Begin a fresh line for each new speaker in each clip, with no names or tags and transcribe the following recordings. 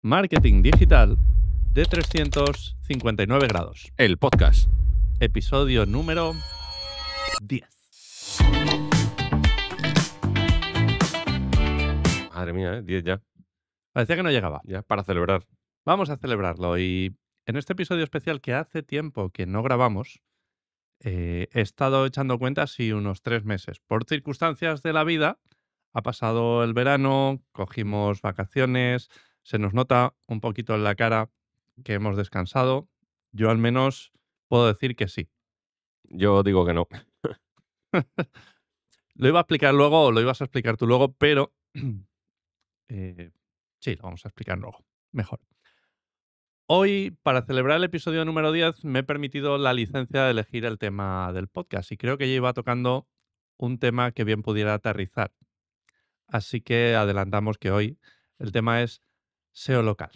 Marketing digital de 359 grados.
El podcast.
Episodio número 10.
Madre mía, 10 ya.
Parecía que no llegaba.
Ya para celebrar.
Vamos a celebrarlo y en este episodio especial que hace tiempo que no grabamos, he estado echando cuentas y unos 3 meses. Por circunstancias de la vida, ha pasado el verano, cogimos vacaciones, se nos nota un poquito en la cara que hemos descansado. Yo al menos puedo decir que sí.
Yo digo que no.
Lo iba a explicar luego o lo ibas a explicar tú luego, pero sí, lo vamos a explicar luego. Mejor. Hoy, para celebrar el episodio número 10, me he permitido la licencia de elegir el tema del podcast y creo que ya iba tocando un tema que bien pudiera aterrizar. Así que adelantamos que hoy el tema es SEO local.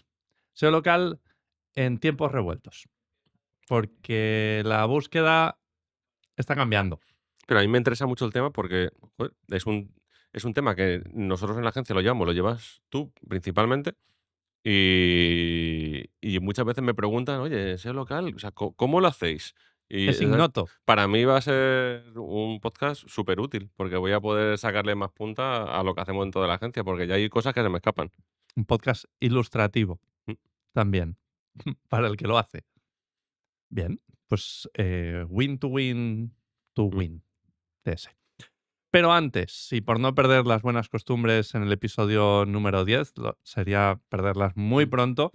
SEO local en tiempos revueltos. Porque la búsqueda está cambiando.
Pero a mí me interesa mucho el tema porque joder, es un tema que nosotros en la agencia lo llevas tú principalmente. Y muchas veces me preguntan, oye, SEO local, o sea, ¿cómo lo hacéis? Y
Es ignoto.
para mí va a ser un podcast súper útil porque voy a poder sacarle más punta a lo que hacemos en toda la agencia porque ya hay cosas que se me escapan.
Un podcast ilustrativo
Mm.
también, para el que lo hace. Bien, pues win to win to win. CS. Pero antes, y por no perder las buenas costumbres en el episodio número 10, sería perderlas muy pronto,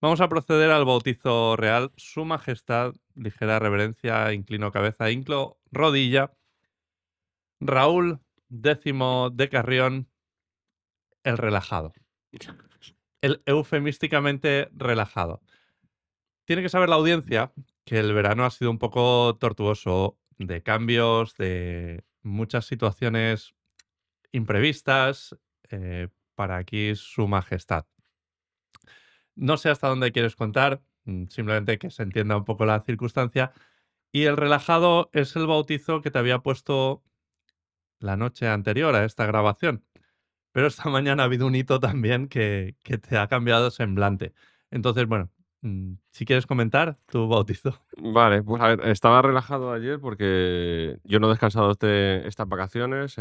vamos a proceder al bautizo real. Su Majestad, ligera reverencia, inclino cabeza, inclo rodilla. Raúl X de Carrión, el relajado. El eufemísticamente relajado. Tiene que saber la audiencia que el verano ha sido un poco tortuoso de cambios, de muchas situaciones imprevistas para aquí Su Majestad. No sé hasta dónde quieres contar, simplemente que se entienda un poco la circunstancia. Y el relajado es el bautizo que te había puesto la noche anterior a esta grabación. Pero esta mañana ha habido un hito también que te ha cambiado semblante. Entonces, bueno, si quieres comentar tu bautizo.
Vale, pues a ver, estaba relajado ayer porque yo no he descansado estas vacaciones.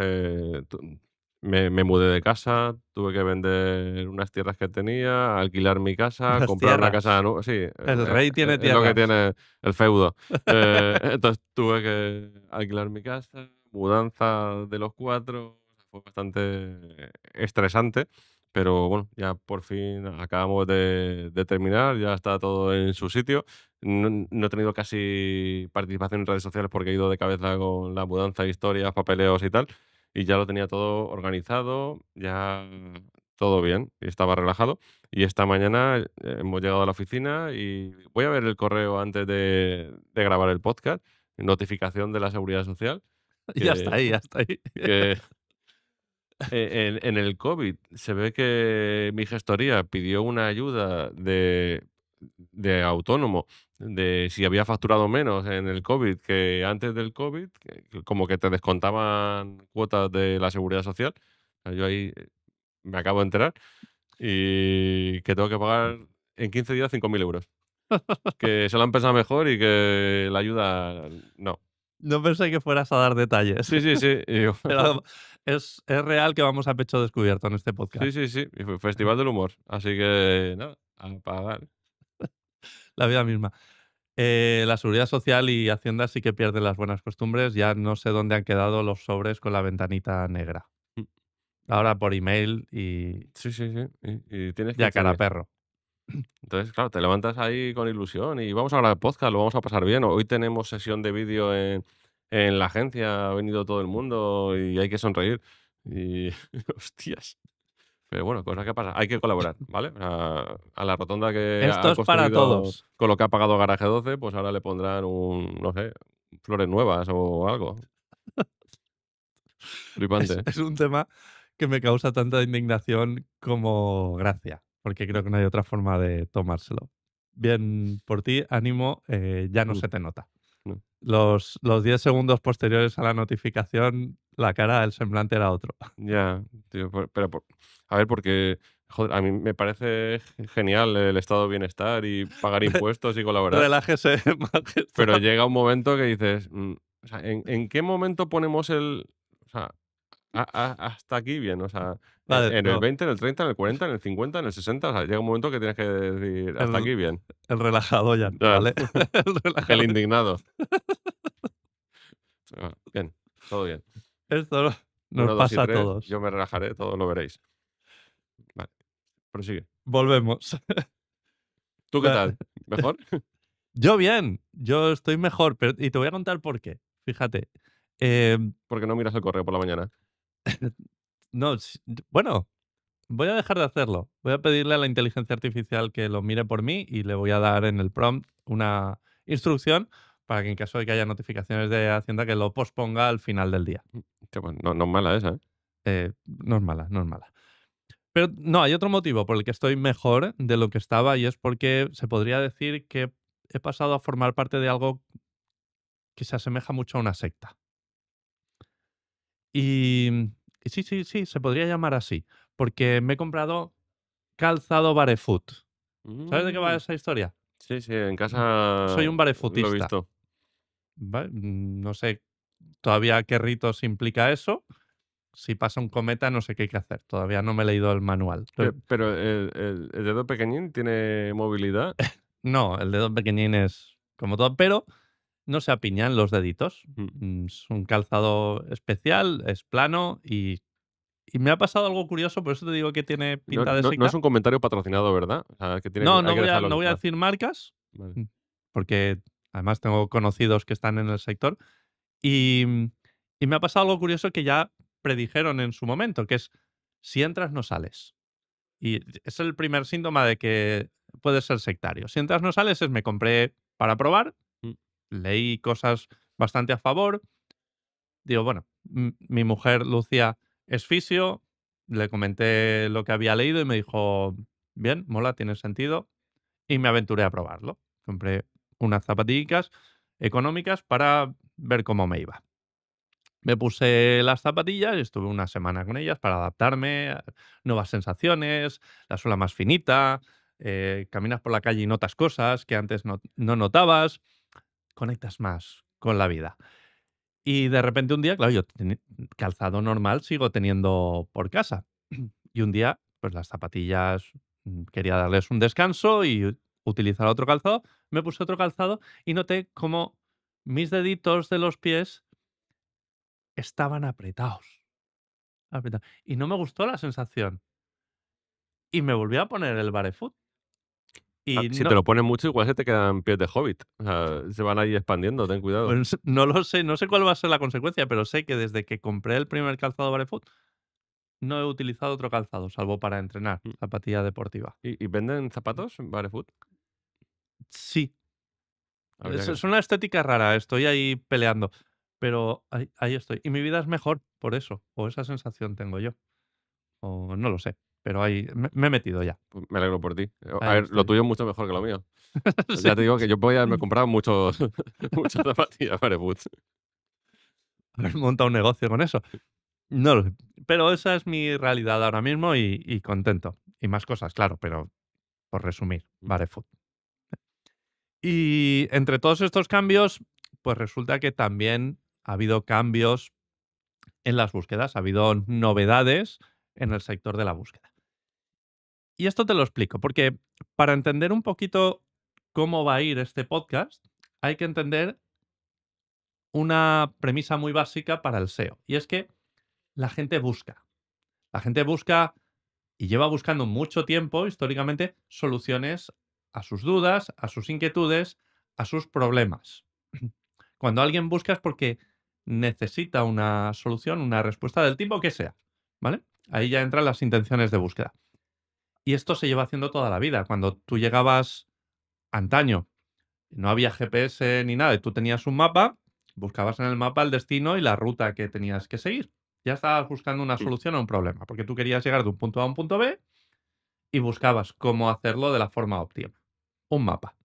Me mudé de casa, tuve que vender unas tierras que tenía, alquilar mi casa,
Las
comprar una
tierras.
casa nueva. Sí,
El rey tiene
es lo que
tierras.
tiene el feudo. Entonces tuve que alquilar mi casa, mudanza de los 4. Fue bastante estresante. Pero bueno, ya por fin acabamos de terminar, ya está todo en su sitio. No he tenido casi participación en redes sociales porque he ido de cabeza con la mudanza, historias, papeleos y tal. Y ya lo tenía todo organizado, ya todo bien, y estaba relajado. Y esta mañana hemos llegado a la oficina y voy a ver el correo antes de grabar el podcast, notificación de la Seguridad Social,
Ya está
que,
ahí, ya está ahí.
que en el COVID se ve que mi gestoría pidió una ayuda de autónomo, de si había facturado menos en el COVID que antes del COVID, que como que te descontaban cuotas de la Seguridad Social. O sea, yo ahí me acabo de enterar y que tengo que pagar en 15 días 5.000 euros. Que se lo han pensado mejor y que la ayuda no.
No pensé que fueras a dar detalles.
Sí, sí, sí. Y yo,
Pero es real que vamos a pecho descubierto en este
sí,
podcast.
sí, sí. Y fue Festival del Humor. Así que nada, a pagar.
La vida misma. La Seguridad Social y Hacienda sí que pierden las buenas costumbres. Ya no sé dónde han quedado los sobres con la ventanita negra.
Mm.
Ahora por email y
Sí, sí, sí. Y tienes
ya
15
cara a
días.
perro.
Entonces, claro, te levantas ahí con ilusión y vamos a grabar podcast, lo vamos a pasar bien. Hoy tenemos sesión de vídeo en la agencia, ha venido todo el mundo y hay que sonreír. Y, hostias. Pero bueno, cosas que pasan. Hay que colaborar, ¿vale? A la rotonda que
Esto
ha
es para
construido
todos.
con lo que ha pagado Garaje 12, pues ahora le pondrán no sé, flores nuevas o algo. Flipante.
Es un tema que me causa tanta indignación como gracia, porque creo que no hay otra forma de tomárselo. Bien por ti, ánimo, ya no
Mm,
se te nota.
no.
Los 10 segundos posteriores a la notificación, la cara, el semblante era otro.
Ya, tío, a ver, porque Joder, a mí me parece genial el estado de bienestar y pagar impuestos y colaborar,
Relájese,
pero
majestad.
llega un momento que dices, o sea, ¿en qué momento ponemos o sea, hasta aquí bien? O sea,
Vale,
en el
no.
20, en el 30, en el 40, en el 50, en el 60, o sea, llega un momento que tienes que decir, hasta
El,
aquí bien.
el relajado ya,
Claro,
¿vale? El
el
relajado.
indignado. Bien, todo bien.
Esto nos
1, 2 y
pasa a
3,
todos.
yo me relajaré, todo lo veréis. Vale, prosigue.
Volvemos.
¿Tú qué tal? ¿Mejor?
Yo bien, yo estoy mejor, y te voy a contar por qué. Fíjate.
Porque no miras el correo por la mañana.
No, bueno, voy a dejar de hacerlo. Voy a pedirle a la inteligencia artificial que lo mire por mí y le voy a dar en el prompt una instrucción para que en caso de que haya notificaciones de Hacienda que lo posponga al final del día.
Que, bueno, no es mala esa, ¿eh?
No es mala, no es mala. Pero no, hay otro motivo por el que estoy mejor de lo que estaba y es porque se podría decir que he pasado a formar parte de algo que se asemeja mucho a una secta. Y sí, sí, sí, se podría llamar así, porque me he comprado calzado barefoot. ¿Sabes de qué va
Mm,
esa historia?
sí, sí, en
Soy
casa
un
lo he
barefootista,
visto.
¿vale? No sé todavía qué ritos implica eso. Si pasa un cometa, no sé qué hay que hacer. Todavía no me he leído el manual.
Pero el dedo pequeñín tiene movilidad.
No, el dedo pequeñín es como todo, pero no se apiñan los deditos.
Mm.
Es un calzado especial, es plano y me ha pasado algo curioso, por eso te digo que tiene
No,
pinta de
no es
secta.
un comentario patrocinado, ¿verdad? O sea, que
No,
hay que dejarlo
no voy a
claro.
decir marcas,
Vale.
mm, porque además tengo conocidos que están en el sector. Y, y me ha pasado algo curioso que ya predijeron en su momento, que es si entras no sales. Y es el primer síntoma de que puedes ser sectario. Si entras no sales es me compré para probar,
Mm.
leí cosas bastante a favor. Digo, bueno, mi mujer Lucía es fisio, le comenté lo que había leído y me dijo, bien, mola, tiene sentido. Y me aventuré a probarlo. Compré unas zapatillas económicas para ver cómo me iba. Me puse las zapatillas y estuve una semana con ellas para adaptarme a nuevas sensaciones, la suela más finita, caminas por la calle y notas cosas que antes no notabas, conectas más con la vida. Y de repente un día, claro, yo calzado normal sigo teniendo por casa. Y un día, pues las zapatillas, quería darles un descanso y utilizar otro calzado. Me puse otro calzado y noté como mis deditos de los pies estaban apretados. Y no me gustó la sensación. Y me volví a poner el barefoot. Y
Si te
no,
lo pones mucho, igual se te quedan pies de hobbit. O sea, se van ahí expandiendo, ten cuidado.
pues no lo sé, no sé cuál va a ser la consecuencia, pero sé que desde que compré el primer calzado barefoot no he utilizado otro calzado, salvo para entrenar,
Mm.
zapatilla deportiva.
¿Y venden zapatos barefoot?
Sí,
Habría que...
es una estética rara, estoy ahí peleando, pero ahí estoy. Y mi vida es mejor por eso, o esa sensación tengo yo, o no lo sé, pero ahí me he metido ya,
Pues me alegro por ti. A
ahí
ver, lo
estoy.
tuyo es mucho mejor que lo mío.
Sí.
Ya te digo que yo podía haberme comprado muchos muchas zapatillas barefoot.
Haber montado un negocio con eso. No lo sé, pero esa es mi realidad ahora mismo y contento. Y más cosas, claro, pero por resumir, barefoot. Y entre todos estos cambios, pues resulta que también ha habido cambios en las búsquedas, ha habido novedades en el sector de la búsqueda. Y esto te lo explico, porque para entender un poquito cómo va a ir este podcast, hay que entender una premisa muy básica para el SEO. Y es que la gente busca. La gente busca y lleva buscando mucho tiempo, históricamente, soluciones a sus dudas, a sus inquietudes, a sus problemas. Cuando alguien busca es porque necesita una solución, una respuesta del tipo que sea, ¿vale? Ahí ya entran las intenciones de búsqueda. Y esto se lleva haciendo toda la vida. Cuando tú llegabas antaño, no había GPS ni nada, y tú tenías un mapa, buscabas en el mapa el destino y la ruta que tenías que seguir. Ya estabas buscando una
Mm.
solución a un problema, porque tú querías llegar de un punto A a un punto B y buscabas cómo hacerlo de la forma óptima. Un mapa.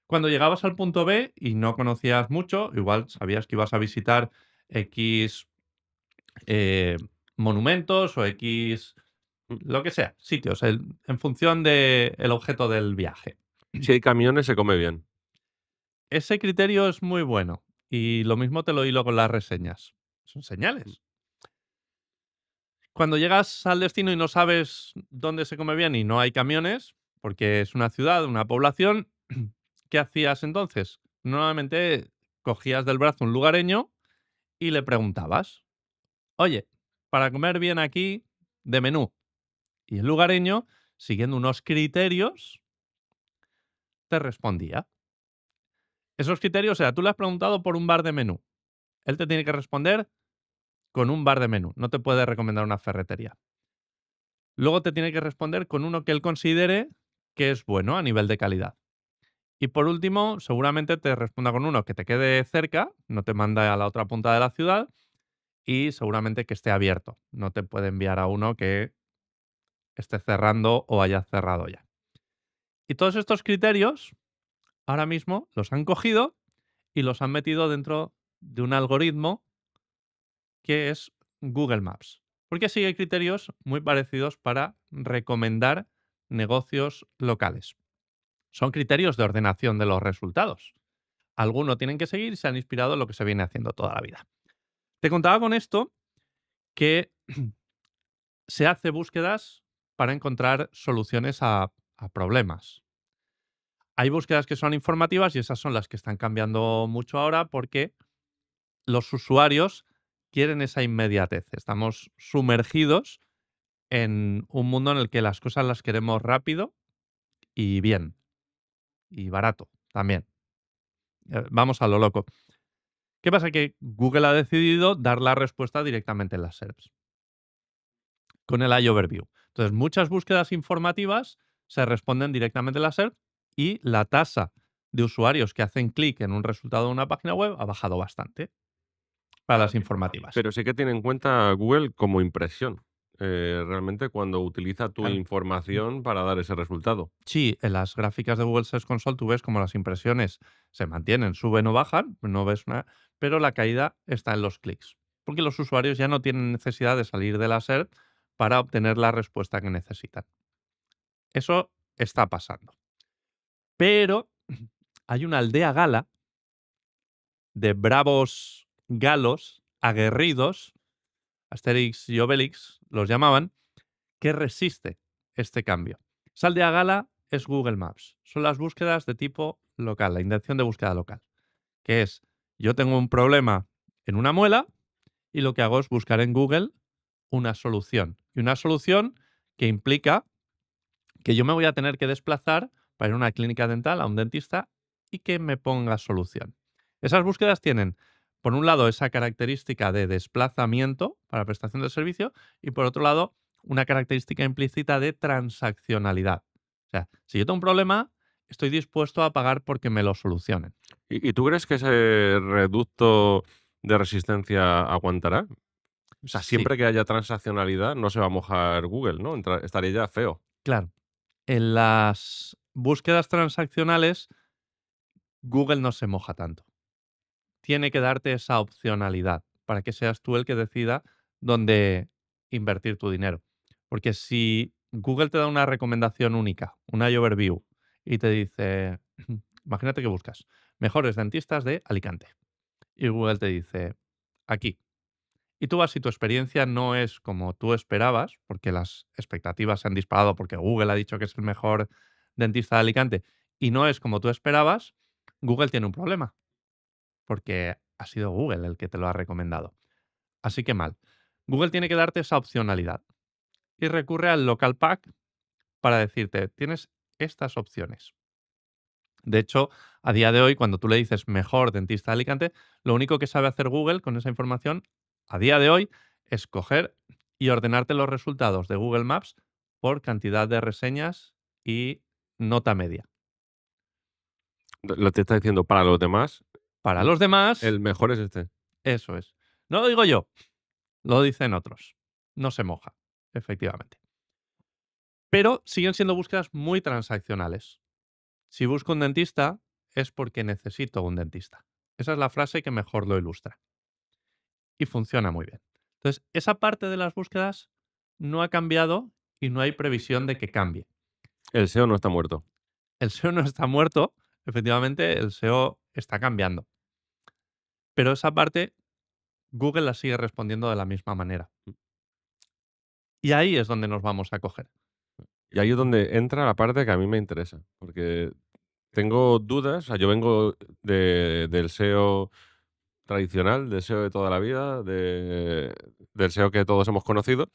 Cuando llegabas al punto B y no conocías mucho, igual sabías que ibas a visitar X monumentos o X Lo que sea, sitios, en función del objeto del viaje.
Si hay camiones, se come bien.
Ese criterio es muy bueno. Y lo mismo te lo hilo con las reseñas. Son señales. Cuando llegas al destino y no sabes dónde se come bien y no hay camiones, porque es una ciudad, una población, ¿qué hacías entonces? Normalmente cogías del brazo un lugareño y le preguntabas, oye, para comer bien aquí, de menú. Y el lugareño, siguiendo unos criterios, te respondía. Esos criterios, o sea, tú le has preguntado por un bar de menú. Él te tiene que responder con un bar de menú. No te puede recomendar una ferretería. Luego te tiene que responder con uno que él considere que es bueno a nivel de calidad. Y por último, seguramente te responda con uno que te quede cerca, no te manda a la otra punta de la ciudad y seguramente que esté abierto. No te puede enviar a uno que esté cerrando o haya cerrado ya. Y todos estos criterios ahora mismo los han cogido y los han metido dentro de un algoritmo que es Google Maps. Porque sigue criterios muy parecidos para recomendar negocios locales. Son criterios de ordenación de los resultados. Algunos tienen que seguir y se han inspirado en lo que se viene haciendo toda la vida. Te contaba con esto que se hace búsquedas para encontrar soluciones a problemas. Hay búsquedas que son informativas y esas son las que están cambiando mucho ahora porque los usuarios quieren esa inmediatez. Estamos sumergidos en un mundo en el que las cosas las queremos rápido y bien. Y barato también. Vamos a lo loco. ¿Qué pasa? Que Google ha decidido dar la respuesta directamente en las SERPs con el iOverview. Entonces, muchas búsquedas informativas se responden directamente en la SERP y la tasa de usuarios que hacen clic en un resultado de una página web ha bajado bastante para las informativas.
Pero sí que tiene en cuenta Google como impresión, realmente cuando utiliza tu
Claro.
información para dar ese resultado.
Sí, en las gráficas de Google Search Console tú ves como las impresiones se mantienen, suben o bajan, no ves una, pero la caída está en los clics. Porque los usuarios ya no tienen necesidad de salir de la SERP para obtener la respuesta que necesitan. Eso está pasando. Pero hay una aldea gala de bravos galos aguerridos, Asterix y Obelix los llamaban, que resiste este cambio. Esa aldea gala es Google Maps. Son las búsquedas de tipo local, la intención de búsqueda local. Que es, yo tengo un problema en una muela y lo que hago es buscar en Google una solución. Y una solución que implica que yo me voy a tener que desplazar para ir a una clínica dental, a un dentista, y que me ponga solución. Esas búsquedas tienen, por un lado, esa característica de desplazamiento para prestación del servicio y, por otro lado, una característica implícita de transaccionalidad. O sea, si yo tengo un problema, estoy dispuesto a pagar porque me lo solucionen.
¿Y tú crees que ese reducto de resistencia aguantará? O sea,
Sí,
siempre que haya transaccionalidad no se va a mojar Google, ¿no? Estaría ya feo.
claro. En las búsquedas transaccionales, Google no se moja tanto. Tiene que darte esa opcionalidad para que seas tú el que decida dónde invertir tu dinero. Porque si Google te da una recomendación única, una overview, y te dice, imagínate que buscas mejores dentistas de Alicante. Y Google te dice, aquí. Y tú vas y tu experiencia no es como tú esperabas, porque las expectativas se han disparado porque Google ha dicho que es el mejor dentista de Alicante, y no es como tú esperabas, Google tiene un problema porque ha sido Google el que te lo ha recomendado. Así que mal. Google tiene que darte esa opcionalidad y recurre al local pack para decirte, tienes estas opciones. De hecho, a día de hoy, cuando tú le dices mejor dentista de Alicante, lo único que sabe hacer Google con esa información, a día de hoy, es coger y ordenarte los resultados de Google Maps por cantidad de reseñas y nota media.
Lo te está diciendo para los demás,
Para
el
los demás,
el mejor es este.
eso es. No lo digo yo, lo dicen otros. No se moja, efectivamente. Pero siguen siendo búsquedas muy transaccionales. Si busco un dentista, es porque necesito un dentista. Esa es la frase que mejor lo ilustra. Y funciona muy bien. Entonces, esa parte de las búsquedas no ha cambiado y no hay previsión de que cambie.
El SEO no está muerto.
El SEO no está muerto, efectivamente, el SEO está cambiando. Pero esa parte, Google la sigue respondiendo de la misma manera. Y ahí es donde nos vamos a coger.
Y ahí es donde entra la parte que a mí me interesa, porque tengo dudas, o sea, yo vengo del SEO tradicional, del SEO de toda la vida, del SEO que todos hemos conocido.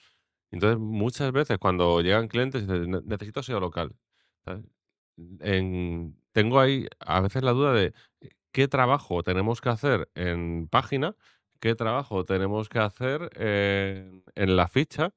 Entonces, muchas veces cuando llegan clientes dicen, necesito SEO local. ¿Sabes? Tengo ahí a veces la duda de qué trabajo tenemos que hacer en página, qué trabajo tenemos que hacer en la ficha,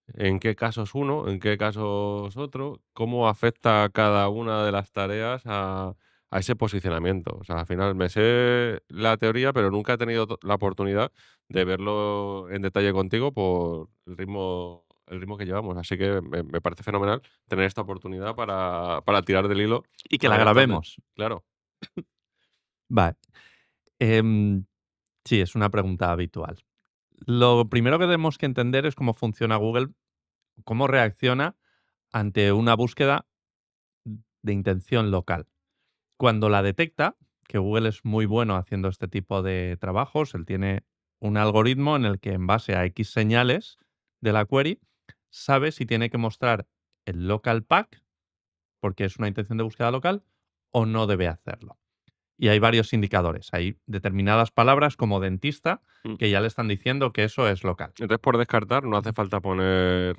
en qué casos uno, en qué casos otro, cómo afecta cada una de las tareas a ese posicionamiento. O sea, al final me sé la teoría, pero nunca he tenido la oportunidad de verlo en detalle contigo por el ritmo que llevamos. Así que me parece fenomenal tener esta oportunidad para tirar del hilo
Y que
la
la
mayor tarde.
grabemos.
Claro.
Vale. Sí, es una pregunta habitual. Lo primero que tenemos que entender es cómo funciona Google, cómo reacciona ante una búsqueda de intención local. Cuando la detecta, que Google es muy bueno haciendo este tipo de trabajos, él tiene un algoritmo en el que en base a X señales de la query sabe si tiene que mostrar el local pack, porque es una intención de búsqueda local, o no debe hacerlo. Y hay varios indicadores. Hay determinadas palabras como dentista
Mm.
que ya le están diciendo que eso es local.
Entonces, por descartar, no hace falta poner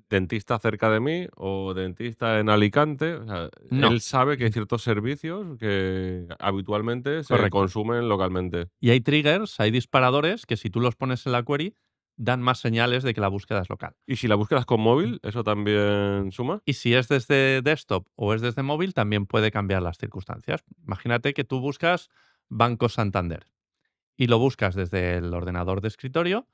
dentista cerca de mí o dentista en Alicante. O sea,
No,
él sabe que hay ciertos servicios que habitualmente se
correcto.
consumen localmente.
Y hay triggers, hay disparadores que si tú los pones en la query dan más señales de que la búsqueda es local.
Y si la búsqueda es con móvil, ¿eso también suma?
Y si es desde desktop o es desde móvil, también puede cambiar las circunstancias. Imagínate que tú buscas Banco Santander y lo buscas desde el ordenador de escritorio.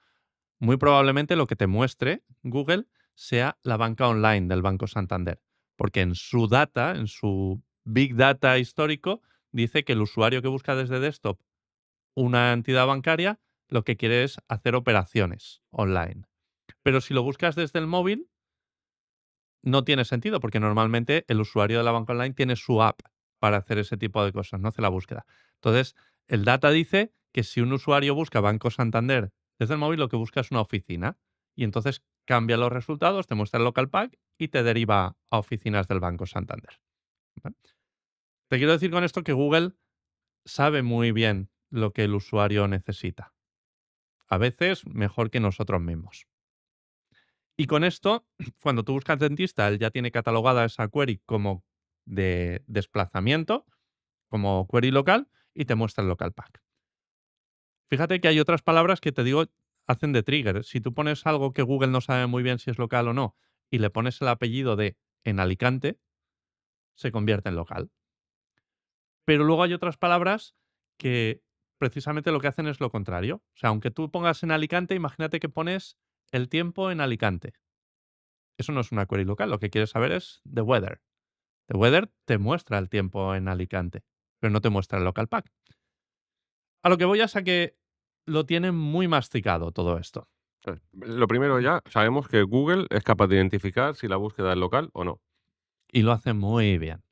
Muy probablemente lo que te muestre Google sea la banca online del Banco Santander, porque en su data, en su big data histórico, dice que el usuario que busca desde desktop una entidad bancaria lo que quiere es hacer operaciones online. Pero si lo buscas desde el móvil, no tiene sentido, porque normalmente el usuario de la banca online tiene su app para hacer ese tipo de cosas, no hace la búsqueda. Entonces, el data dice que si un usuario busca Banco Santander desde el móvil, lo que busca es una oficina. Y entonces cambia los resultados, te muestra el local pack y te deriva a oficinas del Banco Santander. ¿Vale? Te quiero decir con esto que Google sabe muy bien lo que el usuario necesita. A veces mejor que nosotros mismos. Y con esto, cuando tú buscas dentista, él ya tiene catalogada esa query como de desplazamiento, como query local, y te muestra el local pack. Fíjate que hay otras palabras que te digo hacen de trigger. Si tú pones algo que Google no sabe muy bien si es local o no, y le pones el apellido de en Alicante, se convierte en local. Pero luego hay otras palabras que precisamente lo que hacen es lo contrario. O sea, aunque tú pongas en Alicante, imagínate que pones el tiempo en Alicante. Eso no es una query local, lo que quieres saber es the weather. The weather te muestra el tiempo en Alicante, pero no te muestra el local pack. A lo que voy es a que lo tienen muy masticado todo esto.
Lo primero ya, sabemos que Google es capaz de identificar si la búsqueda es local o no.
Y lo hace muy bien,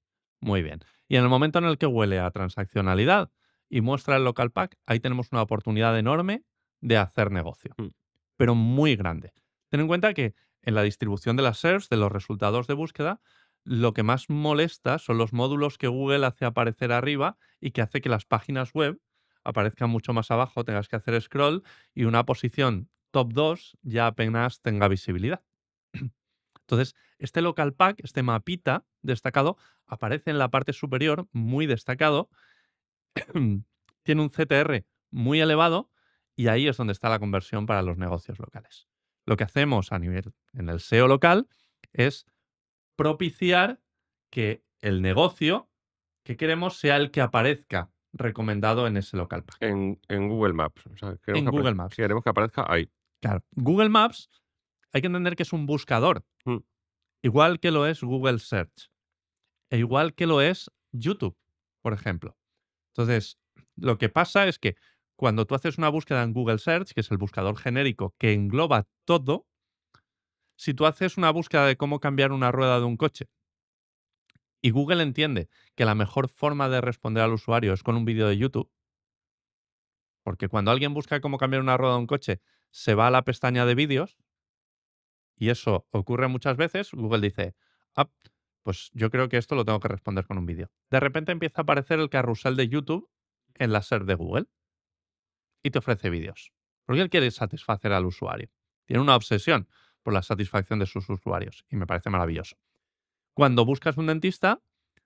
muy bien. Y en el momento en el que huele a transaccionalidad y muestra el local pack, ahí tenemos una oportunidad enorme de hacer negocio,
Mm.
pero muy grande. Ten en cuenta que en la distribución de las SERPs, de los resultados de búsqueda, lo que más molesta son los módulos que Google hace aparecer arriba y que hace que las páginas web aparezcan mucho más abajo, tengas que hacer scroll y una posición top 2 ya apenas tenga visibilidad. Entonces, este local pack, este mapita destacado, aparece en la parte superior, muy destacado, tiene un CTR muy elevado y ahí es donde está la conversión para los negocios locales. Lo que hacemos a nivel en el SEO local es propiciar que el negocio que queremos sea el que aparezca recomendado en ese local pack.
En Google Maps. O sea,
En Google Maps.
queremos que aparezca ahí.
Claro, Google Maps hay que entender que es un buscador,
Mm.
igual que lo es Google Search, e igual que lo es YouTube, por ejemplo. Entonces, lo que pasa es que cuando tú haces una búsqueda en Google Search, que es el buscador genérico que engloba todo, Si tú haces una búsqueda de cómo cambiar una rueda de un coche y Google entiende que la mejor forma de responder al usuario es con un vídeo de YouTube, porque cuando alguien busca cómo cambiar una rueda de un coche, se va a la pestaña de vídeos y eso ocurre muchas veces, Google dice, ah, pues yo creo que esto lo tengo que responder con un vídeo. De repente empieza a aparecer el carrusel de YouTube en la SERP de Google y te ofrece vídeos. Porque él quiere satisfacer al usuario. Tiene una obsesión por la satisfacción de sus usuarios y me parece maravilloso. Cuando buscas un dentista,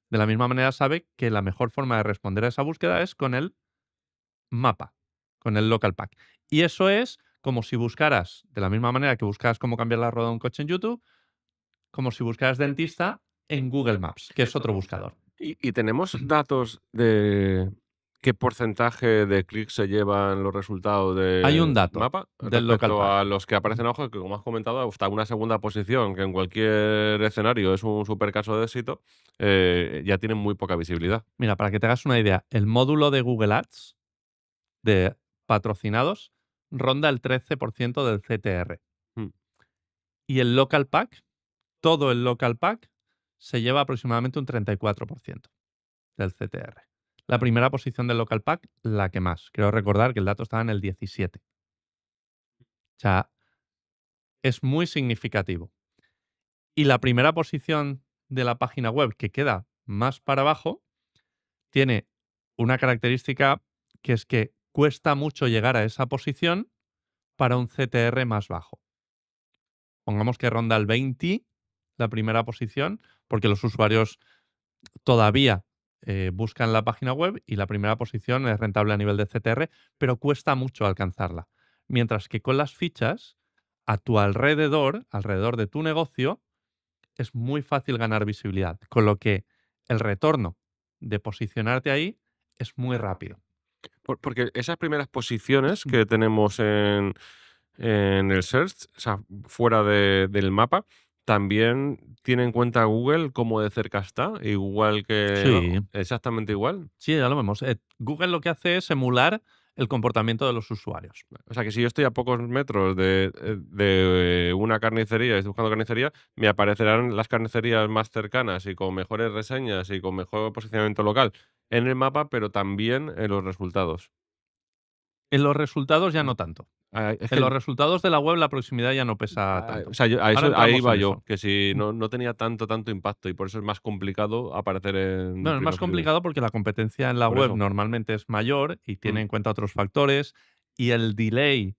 de la misma manera sabe que la mejor forma de responder a esa búsqueda es con el mapa, con el local pack. Y eso es como si buscaras, de la misma manera que buscas cómo cambiar la rueda de un coche en YouTube, como si buscaras dentista en Google Maps, que es otro buscador.
¿Y tenemos datos de qué porcentaje de clics se llevan los resultados
Hay un
del
dato
mapa
del local
respecto
pack.
a los que aparecen abajo, que como has comentado, hasta una segunda posición, que en cualquier escenario es un super caso de éxito, ya tienen muy poca visibilidad?
Mira, para que te hagas una idea, el módulo de Google Ads de patrocinados ronda el 13% del CTR.
Mm.
Y el local pack, todo el local pack, se lleva aproximadamente un 34% del CTR. La primera posición del local pack, la que más. Quiero recordar que el dato estaba en el 17. O sea, es muy significativo. Y la primera posición de la página web, que queda más para abajo, tiene una característica que es que cuesta mucho llegar a esa posición para un CTR más bajo. Pongamos que ronda el 20 la primera posición, porque los usuarios todavía buscan la página web y la primera posición es rentable a nivel de CTR, pero cuesta mucho alcanzarla. Mientras que con las fichas, a tu alrededor de tu negocio, es muy fácil ganar visibilidad, con lo que el retorno de posicionarte ahí es muy rápido.
Porque esas primeras posiciones que tenemos en el search, o sea, fuera del mapa, también tiene en cuenta Google cómo de cerca está, igual que,
Sí,
¿no? Exactamente igual.
sí, ya lo vemos. Google lo que hace es emular el comportamiento de los usuarios.
O sea, que si yo estoy a pocos metros de una carnicería y estoy buscando carnicería, me aparecerán las carnicerías más cercanas y con mejores reseñas y con mejor posicionamiento local en el mapa, pero también en los resultados.
En los resultados ya no tanto.
Es
En
que
los resultados de la web la proximidad ya no pesa
O
tanto.
sea, yo
Ahora
ahí
entramos
iba
en
yo,
eso.
que si no tenía tanto impacto y por eso es más complicado aparecer en
Bueno, es más
primera posición.
complicado porque la competencia en la
Por
web
eso.
normalmente es mayor y tiene
Mm,
en cuenta otros factores y el delay,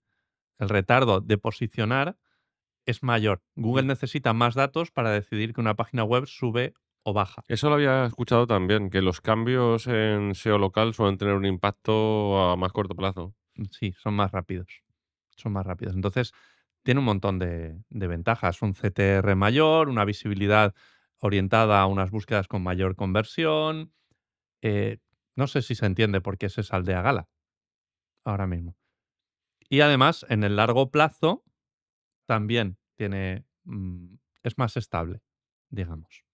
el retardo de posicionar es mayor. Google
mm.
necesita más datos para decidir que una página web sube o baja.
Eso lo había escuchado también, que los cambios en SEO local suelen tener un impacto a más corto plazo.
Sí, son más rápidos. Son más rápidos. Entonces, tiene un montón de ventajas. Un CTR mayor, una visibilidad orientada a unas búsquedas con mayor conversión. Eh, no sé si se entiende por qué es Aldea Gala ahora mismo. Y además, en el largo plazo, también es más estable, digamos.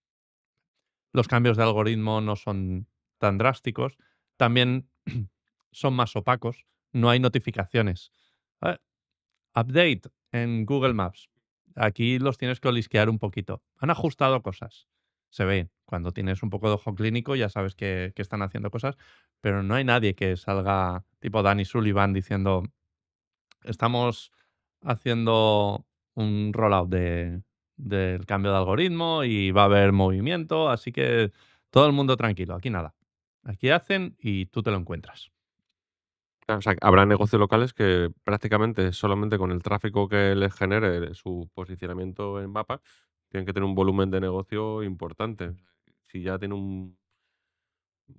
Los cambios de algoritmo no son tan drásticos. También son más opacos. No hay notificaciones. Ah, Update en Google Maps. Aquí los tienes que olisquear un poquito. Han ajustado cosas. Se ve. Cuando tienes un poco de ojo clínico ya sabes que están haciendo cosas, pero no hay nadie que salga tipo Danny Sullivan diciendo estamos haciendo un rollout del cambio de algoritmo y va a haber movimiento, así que todo el mundo tranquilo, aquí nada. Aquí hacen y tú te lo encuentras.
Claro, o sea, habrá negocios locales que prácticamente solamente con el tráfico que les genere su posicionamiento en mapa, tienen que tener un volumen de negocio importante. Si ya tiene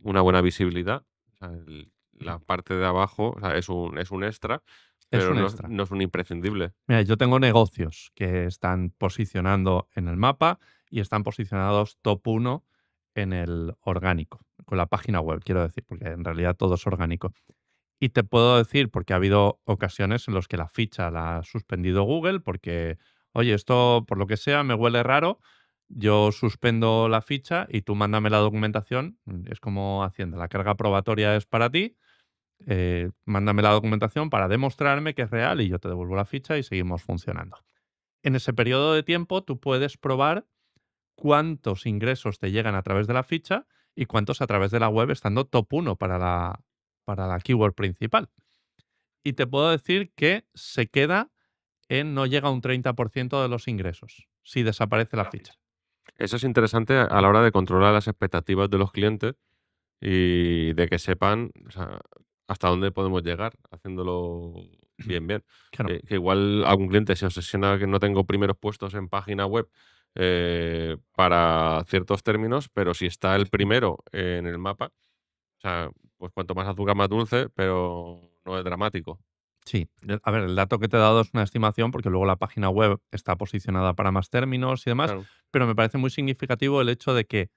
una buena visibilidad, o sea, la parte de abajo, o sea, es un extra,
Es
pero
un
no es
extra.
no es un imprescindible.
Mira, yo tengo negocios que están posicionando en el mapa y están posicionados top 1 en el orgánico, con la página web, quiero decir, porque en realidad todo es orgánico. Y te puedo decir, porque ha habido ocasiones en las que la ficha la ha suspendido Google, porque, oye, esto por lo que sea me huele raro, yo suspendo la ficha y tú mándame la documentación. Es como Hacienda, la carga probatoria es para ti, mándame la documentación para demostrarme que es real y yo te devuelvo la ficha y seguimos funcionando. en ese periodo de tiempo tú puedes probar cuántos ingresos te llegan a través de la ficha y cuántos a través de la web, estando top 1 para la keyword principal. Y te puedo decir que se queda en no llega a un 30% de los ingresos si desaparece la ficha.
Eso es interesante a la hora de controlar las expectativas de los clientes y de que sepan, o sea, hasta dónde podemos llegar haciéndolo bien, bien.
Claro.
Que igual algún cliente se obsesiona que no tengo primeros puestos en página web para ciertos términos, pero si está el primero en el mapa, o sea, pues cuanto más azúcar más dulce, pero no es dramático.
Sí, a ver, el dato que te he dado es una estimación porque luego la página web está posicionada para más términos y demás,
Claro.
pero me parece muy significativo el hecho de que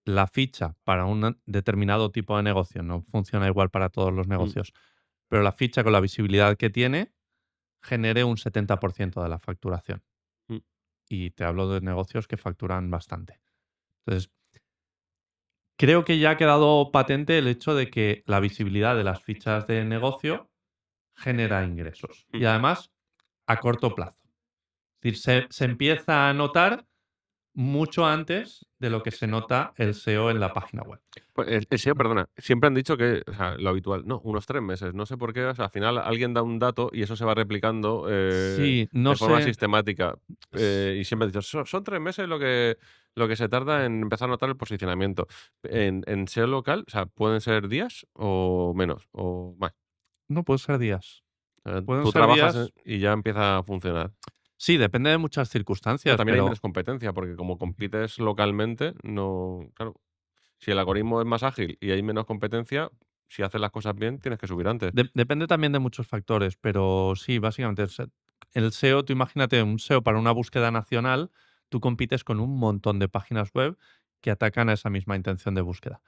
la ficha para un determinado tipo de negocio no funciona igual para todos los negocios, pero la ficha con la visibilidad que tiene genere un 70% de la facturación.
Mm.
Y te hablo de negocios que facturan bastante. Entonces, creo que ya ha quedado patente el hecho de que la visibilidad de las fichas de negocio genera ingresos. Y además, a corto plazo. Es decir, se empieza a notar mucho antes de lo que se nota el SEO en la página web.
Pues el SEO, perdona, siempre han dicho que, o sea, lo habitual, no, unos 3 meses. No sé por qué, o sea, al final alguien da un dato y eso se va replicando
Sí, no
de forma
sé.
sistemática. Y siempre han dicho, son 3 meses lo que se tarda en empezar a notar el posicionamiento. En SEO local, o sea, ¿pueden ser días o menos o más?
No pueden ser días.
O sea,
Pueden
tú
ser
trabajas
días.
y ya empieza a funcionar.
Sí, depende de muchas
Pero
circunstancias,
también hay
pero
menos competencia, porque como compites localmente, no, claro, si el algoritmo es más ágil y hay menos competencia, si haces las cosas bien, tienes que subir antes.
depende también de muchos factores. Pero sí, básicamente, el SEO, tú imagínate un SEO para una búsqueda nacional, tú compites con un montón de páginas web que atacan a esa misma intención de búsqueda.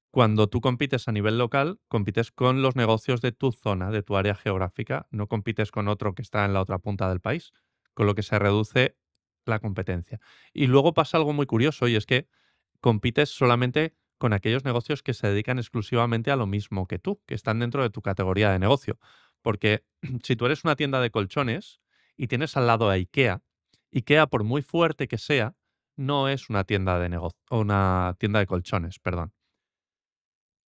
Cuando tú compites a nivel local, compites con los negocios de tu zona, de tu área geográfica, no compites con otro que está en la otra punta del país, con lo que se reduce la competencia. Y luego pasa algo muy curioso y es que compites solamente con aquellos negocios que se dedican exclusivamente a lo mismo que tú, que están dentro de tu categoría de negocio. Porque si tú eres una tienda de colchones y tienes al lado a IKEA, IKEA, por muy fuerte que sea, no es una tienda de negocio, una tienda de colchones, perdón.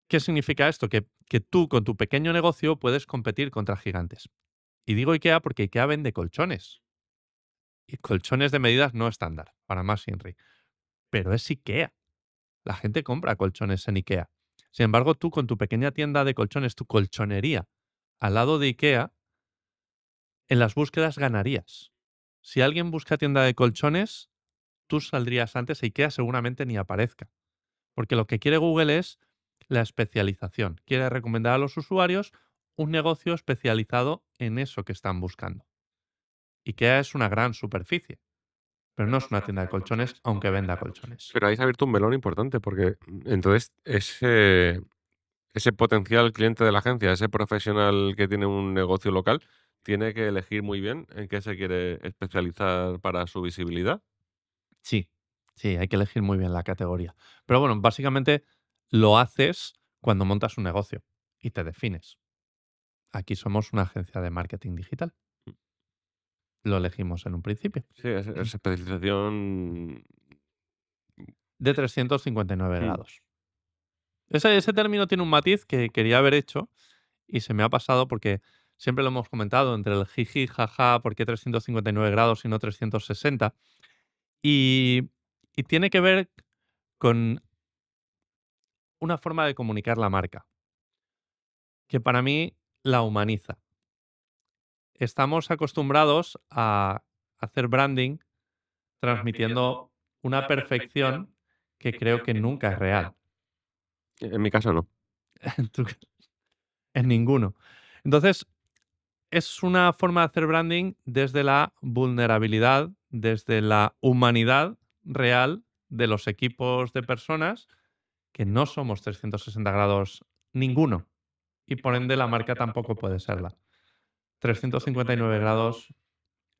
¿Qué significa esto? Que tú con tu pequeño negocio puedes competir contra gigantes. Y digo IKEA porque IKEA vende colchones. Y colchones de medidas no estándar, para más Inri. Pero es IKEA. La gente compra colchones en IKEA. Sin embargo, tú con tu pequeña tienda de colchones, tu colchonería, al lado de IKEA, en las búsquedas ganarías. Si alguien busca tienda de colchones, tú saldrías antes e IKEA seguramente ni aparezca. Porque lo que quiere Google es la especialización. Quiere recomendar a los usuarios un negocio especializado en eso que están buscando. IKEA es una gran superficie, pero no es una tienda de colchones, aunque venda colchones.
Pero ahí se ha abierto un melón importante, porque entonces ese potencial cliente de la agencia, ese profesional que tiene un negocio local, tiene que elegir muy bien en qué se quiere especializar para su visibilidad.
Sí, sí, hay que elegir muy bien la categoría. Pero bueno, básicamente lo haces cuando montas un negocio y te defines. Aquí somos una agencia de marketing digital. Lo elegimos en un principio.
Sí, esa especialización.
De 359
Mm.
grados. Ese término tiene un matiz que quería haber hecho y se me ha pasado porque siempre lo hemos comentado entre el jiji, jaja, ¿por qué 359 grados y no 360? Y, y tiene que ver con una forma de comunicar la marca, que para mí la humaniza. Estamos acostumbrados a hacer branding transmitiendo una perfección que creo que nunca es real.
En mi caso no.
Tú- en ninguno. Entonces, es una forma de hacer branding desde la vulnerabilidad, desde la humanidad real de los equipos de personas que no somos 360 grados ninguno. Y por ende la marca tampoco puede serla. 359 grados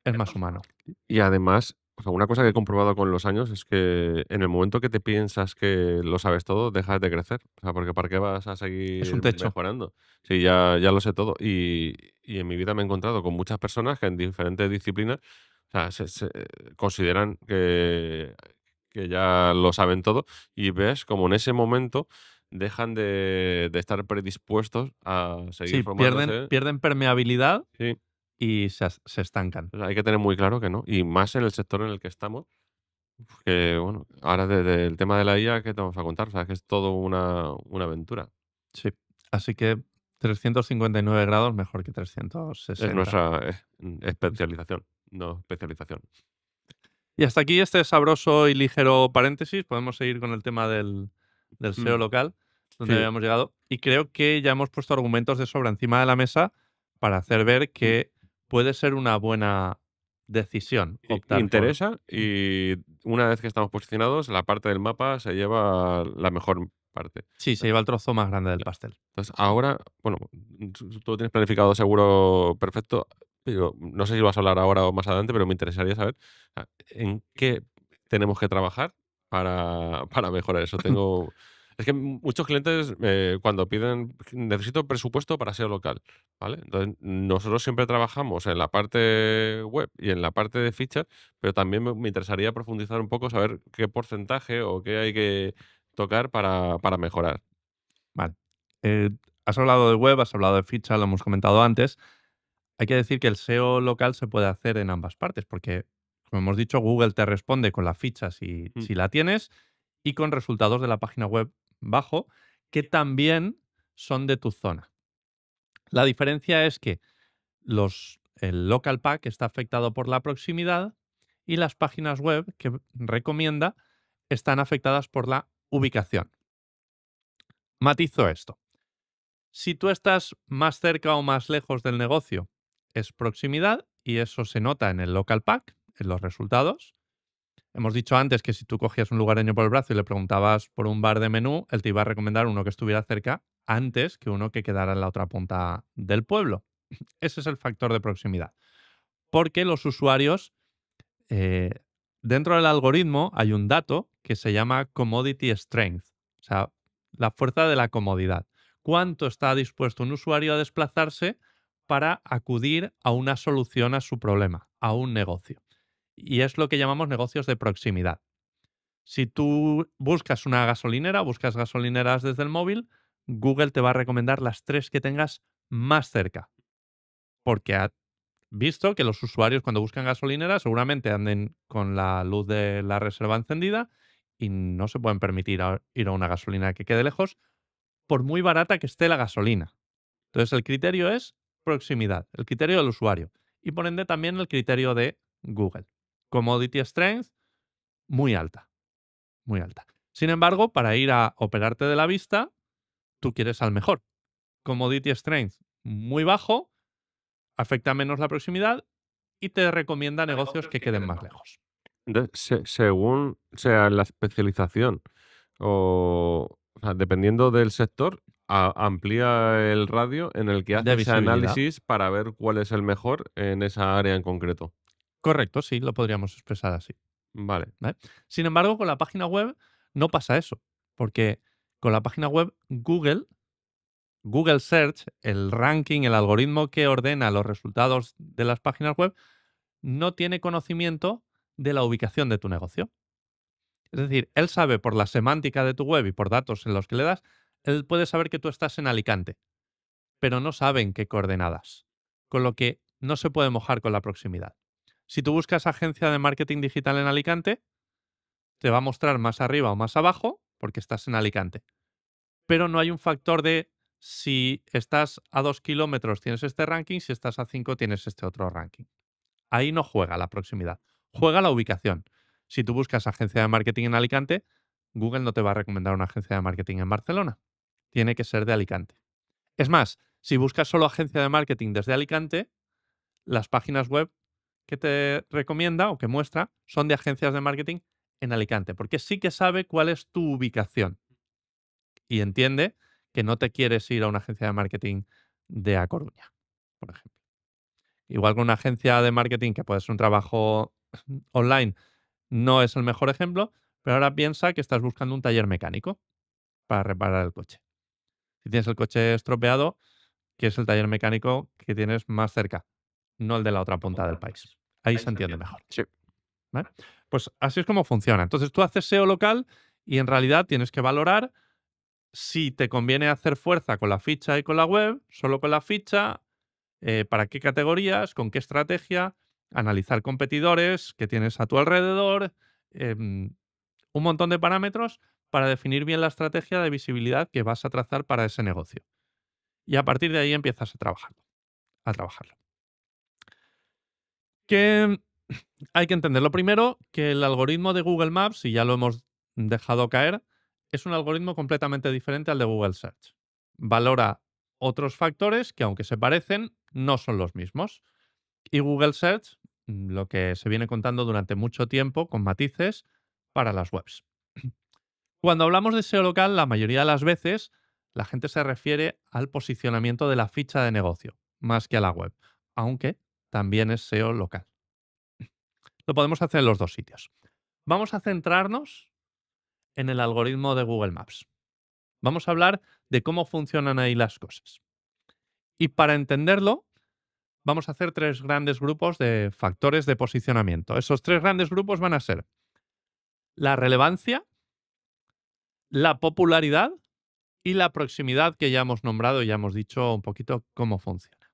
es más humano.
Y además, o sea, una cosa que he comprobado con los años es que en el momento que te piensas que lo sabes todo, dejas de crecer. O sea, porque ¿para qué vas a
Es un
seguir
techo.
mejorando? Sí, ya lo sé todo. Y en mi vida me he encontrado con muchas personas que en diferentes disciplinas O sea, consideran que ya lo saben todo y ves como en ese momento dejan de estar predispuestos a seguir
Sí, pierden,
formándose.
pierden permeabilidad
Sí,
y se estancan.
o sea, hay que tener muy claro que no. Y más en el sector en el que estamos, que bueno, ahora desde el tema de la IA, ¿qué te vamos a contar? O sea, que es todo una aventura.
Sí. Así que 359 grados mejor que
Es
360.
nuestra especialización, no especialización.
Y hasta aquí este sabroso y ligero paréntesis. Podemos seguir con el tema del SEO
Mm,
local, donde
sí,
habíamos llegado. Y creo que ya hemos puesto argumentos de sobra encima de la mesa para hacer ver
mm,
que puede ser una buena decisión optar por...
interesa y una vez que estamos posicionados, la parte del mapa se lleva la mejor parte.
Sí, se lleva el trozo más grande del pastel.
Entonces, ahora, bueno, tú lo tienes planificado seguro perfecto. Pero no sé si lo vas a hablar ahora o más adelante, pero me interesaría saber en qué tenemos que trabajar para mejorar eso. Es que muchos clientes cuando piden, necesito presupuesto para SEO local, ¿vale? Entonces, nosotros siempre trabajamos en la parte web y en la parte de fichas, pero también me interesaría profundizar un poco, saber qué porcentaje o qué hay que tocar para mejorar.
Vale. Eh, Has hablado de web, has hablado de ficha, lo hemos comentado antes. Hay que decir que el SEO local se puede hacer en ambas partes, porque, como hemos dicho, Google te responde con la ficha
Mm,
si la tienes y con resultados de la página web bajo, que también son de tu zona. La diferencia es que el local pack está afectado por la proximidad y las páginas web que recomienda están afectadas por la ubicación. Matizo esto. Si tú estás más cerca o más lejos del negocio, es proximidad y eso se nota en el local pack, en los resultados. Hemos dicho antes que si tú cogías un lugareño por el brazo y le preguntabas por un bar de menú, él te iba a recomendar uno que estuviera cerca antes que uno que quedara en la otra punta del pueblo. Ese es el factor de proximidad. Porque los usuarios, eh, dentro del algoritmo hay un dato que se llama commodity strength, o sea, la fuerza de la comodidad. ¿Cuánto está dispuesto un usuario a desplazarse para acudir a una solución a su problema, a un negocio? Y es lo que llamamos negocios de proximidad. Si tú buscas una gasolinera, buscas gasolineras desde el móvil, Google te va a recomendar las 3 que tengas más cerca, porque ha visto que los usuarios cuando buscan gasolineras seguramente anden con la luz de la reserva encendida y no se pueden permitir ir a una gasolina que quede lejos, por muy barata que esté la gasolina. Entonces el criterio es proximidad, el criterio del usuario y por ende también el criterio de Google. Commodity strength muy alta, muy alta. Sin embargo, para ir a operarte de la vista, tú quieres al mejor. Commodity strength muy bajo, afecta menos la proximidad y te recomienda negocios que queden más lejos.
entonces, según sea la especialización o sea, dependiendo del sector, amplía el radio en el que hace
De
ese
visibilidad.
análisis para ver cuál es el mejor en esa área en concreto.
Correcto, sí, lo podríamos expresar así.
Vale.
¿Vale? Sin embargo, con la página web no pasa eso, porque con la página web Google Search, el ranking, el algoritmo que ordena los resultados de las páginas web, no tiene conocimiento de la ubicación de tu negocio. Es decir, él sabe por la semántica de tu web y por datos en los que le das, él puede saber que tú estás en Alicante, pero no sabe en qué coordenadas, con lo que no se puede mojar con la proximidad. Si tú buscas agencia de marketing digital en Alicante, te va a mostrar más arriba o más abajo porque estás en Alicante. Pero no hay un factor de si estás a 2 kilómetros tienes este ranking, si estás a 5 tienes este otro ranking. Ahí no juega la proximidad, juega la ubicación. Si tú buscas agencia de marketing en Alicante, Google no te va a recomendar una agencia de marketing en Barcelona. Tiene que ser de Alicante. Es más, si buscas solo agencia de marketing desde Alicante, las páginas web que te recomienda o que muestra son de agencias de marketing en Alicante, porque sí que sabe cuál es tu ubicación y entiende que no te quieres ir a una agencia de marketing de A Coruña, por ejemplo. Igual que una agencia de marketing que puede ser un trabajo online no es el mejor ejemplo, pero ahora piensa que estás buscando un taller mecánico para reparar el coche. Si tienes el coche estropeado, que es el taller mecánico que tienes más cerca, no el de la otra punta del país. Ahí se entiende mejor.
Sí.
¿Vale? Pues así es como funciona. Entonces tú haces SEO local y en realidad tienes que valorar si te conviene hacer fuerza con la ficha y con la web, solo con la ficha, para qué categorías, con qué estrategia, analizar competidores que tienes a tu alrededor, un montón de parámetros para definir bien la estrategia de visibilidad que vas a trazar para ese negocio. Y a partir de ahí empiezas a trabajarlo. Que hay que entender lo primero, que el algoritmo de Google Maps, y ya lo hemos dejado caer, es un algoritmo completamente diferente al de Google Search. Valora otros factores que, aunque se parecen, no son los mismos. Y Google Search, lo que se viene contando durante mucho tiempo, con matices, para las webs. Cuando hablamos de SEO local, la mayoría de las veces la gente se refiere al posicionamiento de la ficha de negocio, más que a la web, aunque también es SEO local. Lo podemos hacer en los dos sitios. Vamos a centrarnos en el algoritmo de Google Maps. Vamos a hablar de cómo funcionan ahí las cosas. Y para entenderlo, vamos a hacer 3 grandes grupos de factores de posicionamiento. Esos 3 grandes grupos van a ser la relevancia, la popularidad y la proximidad, que ya hemos nombrado y ya hemos dicho un poquito cómo funciona.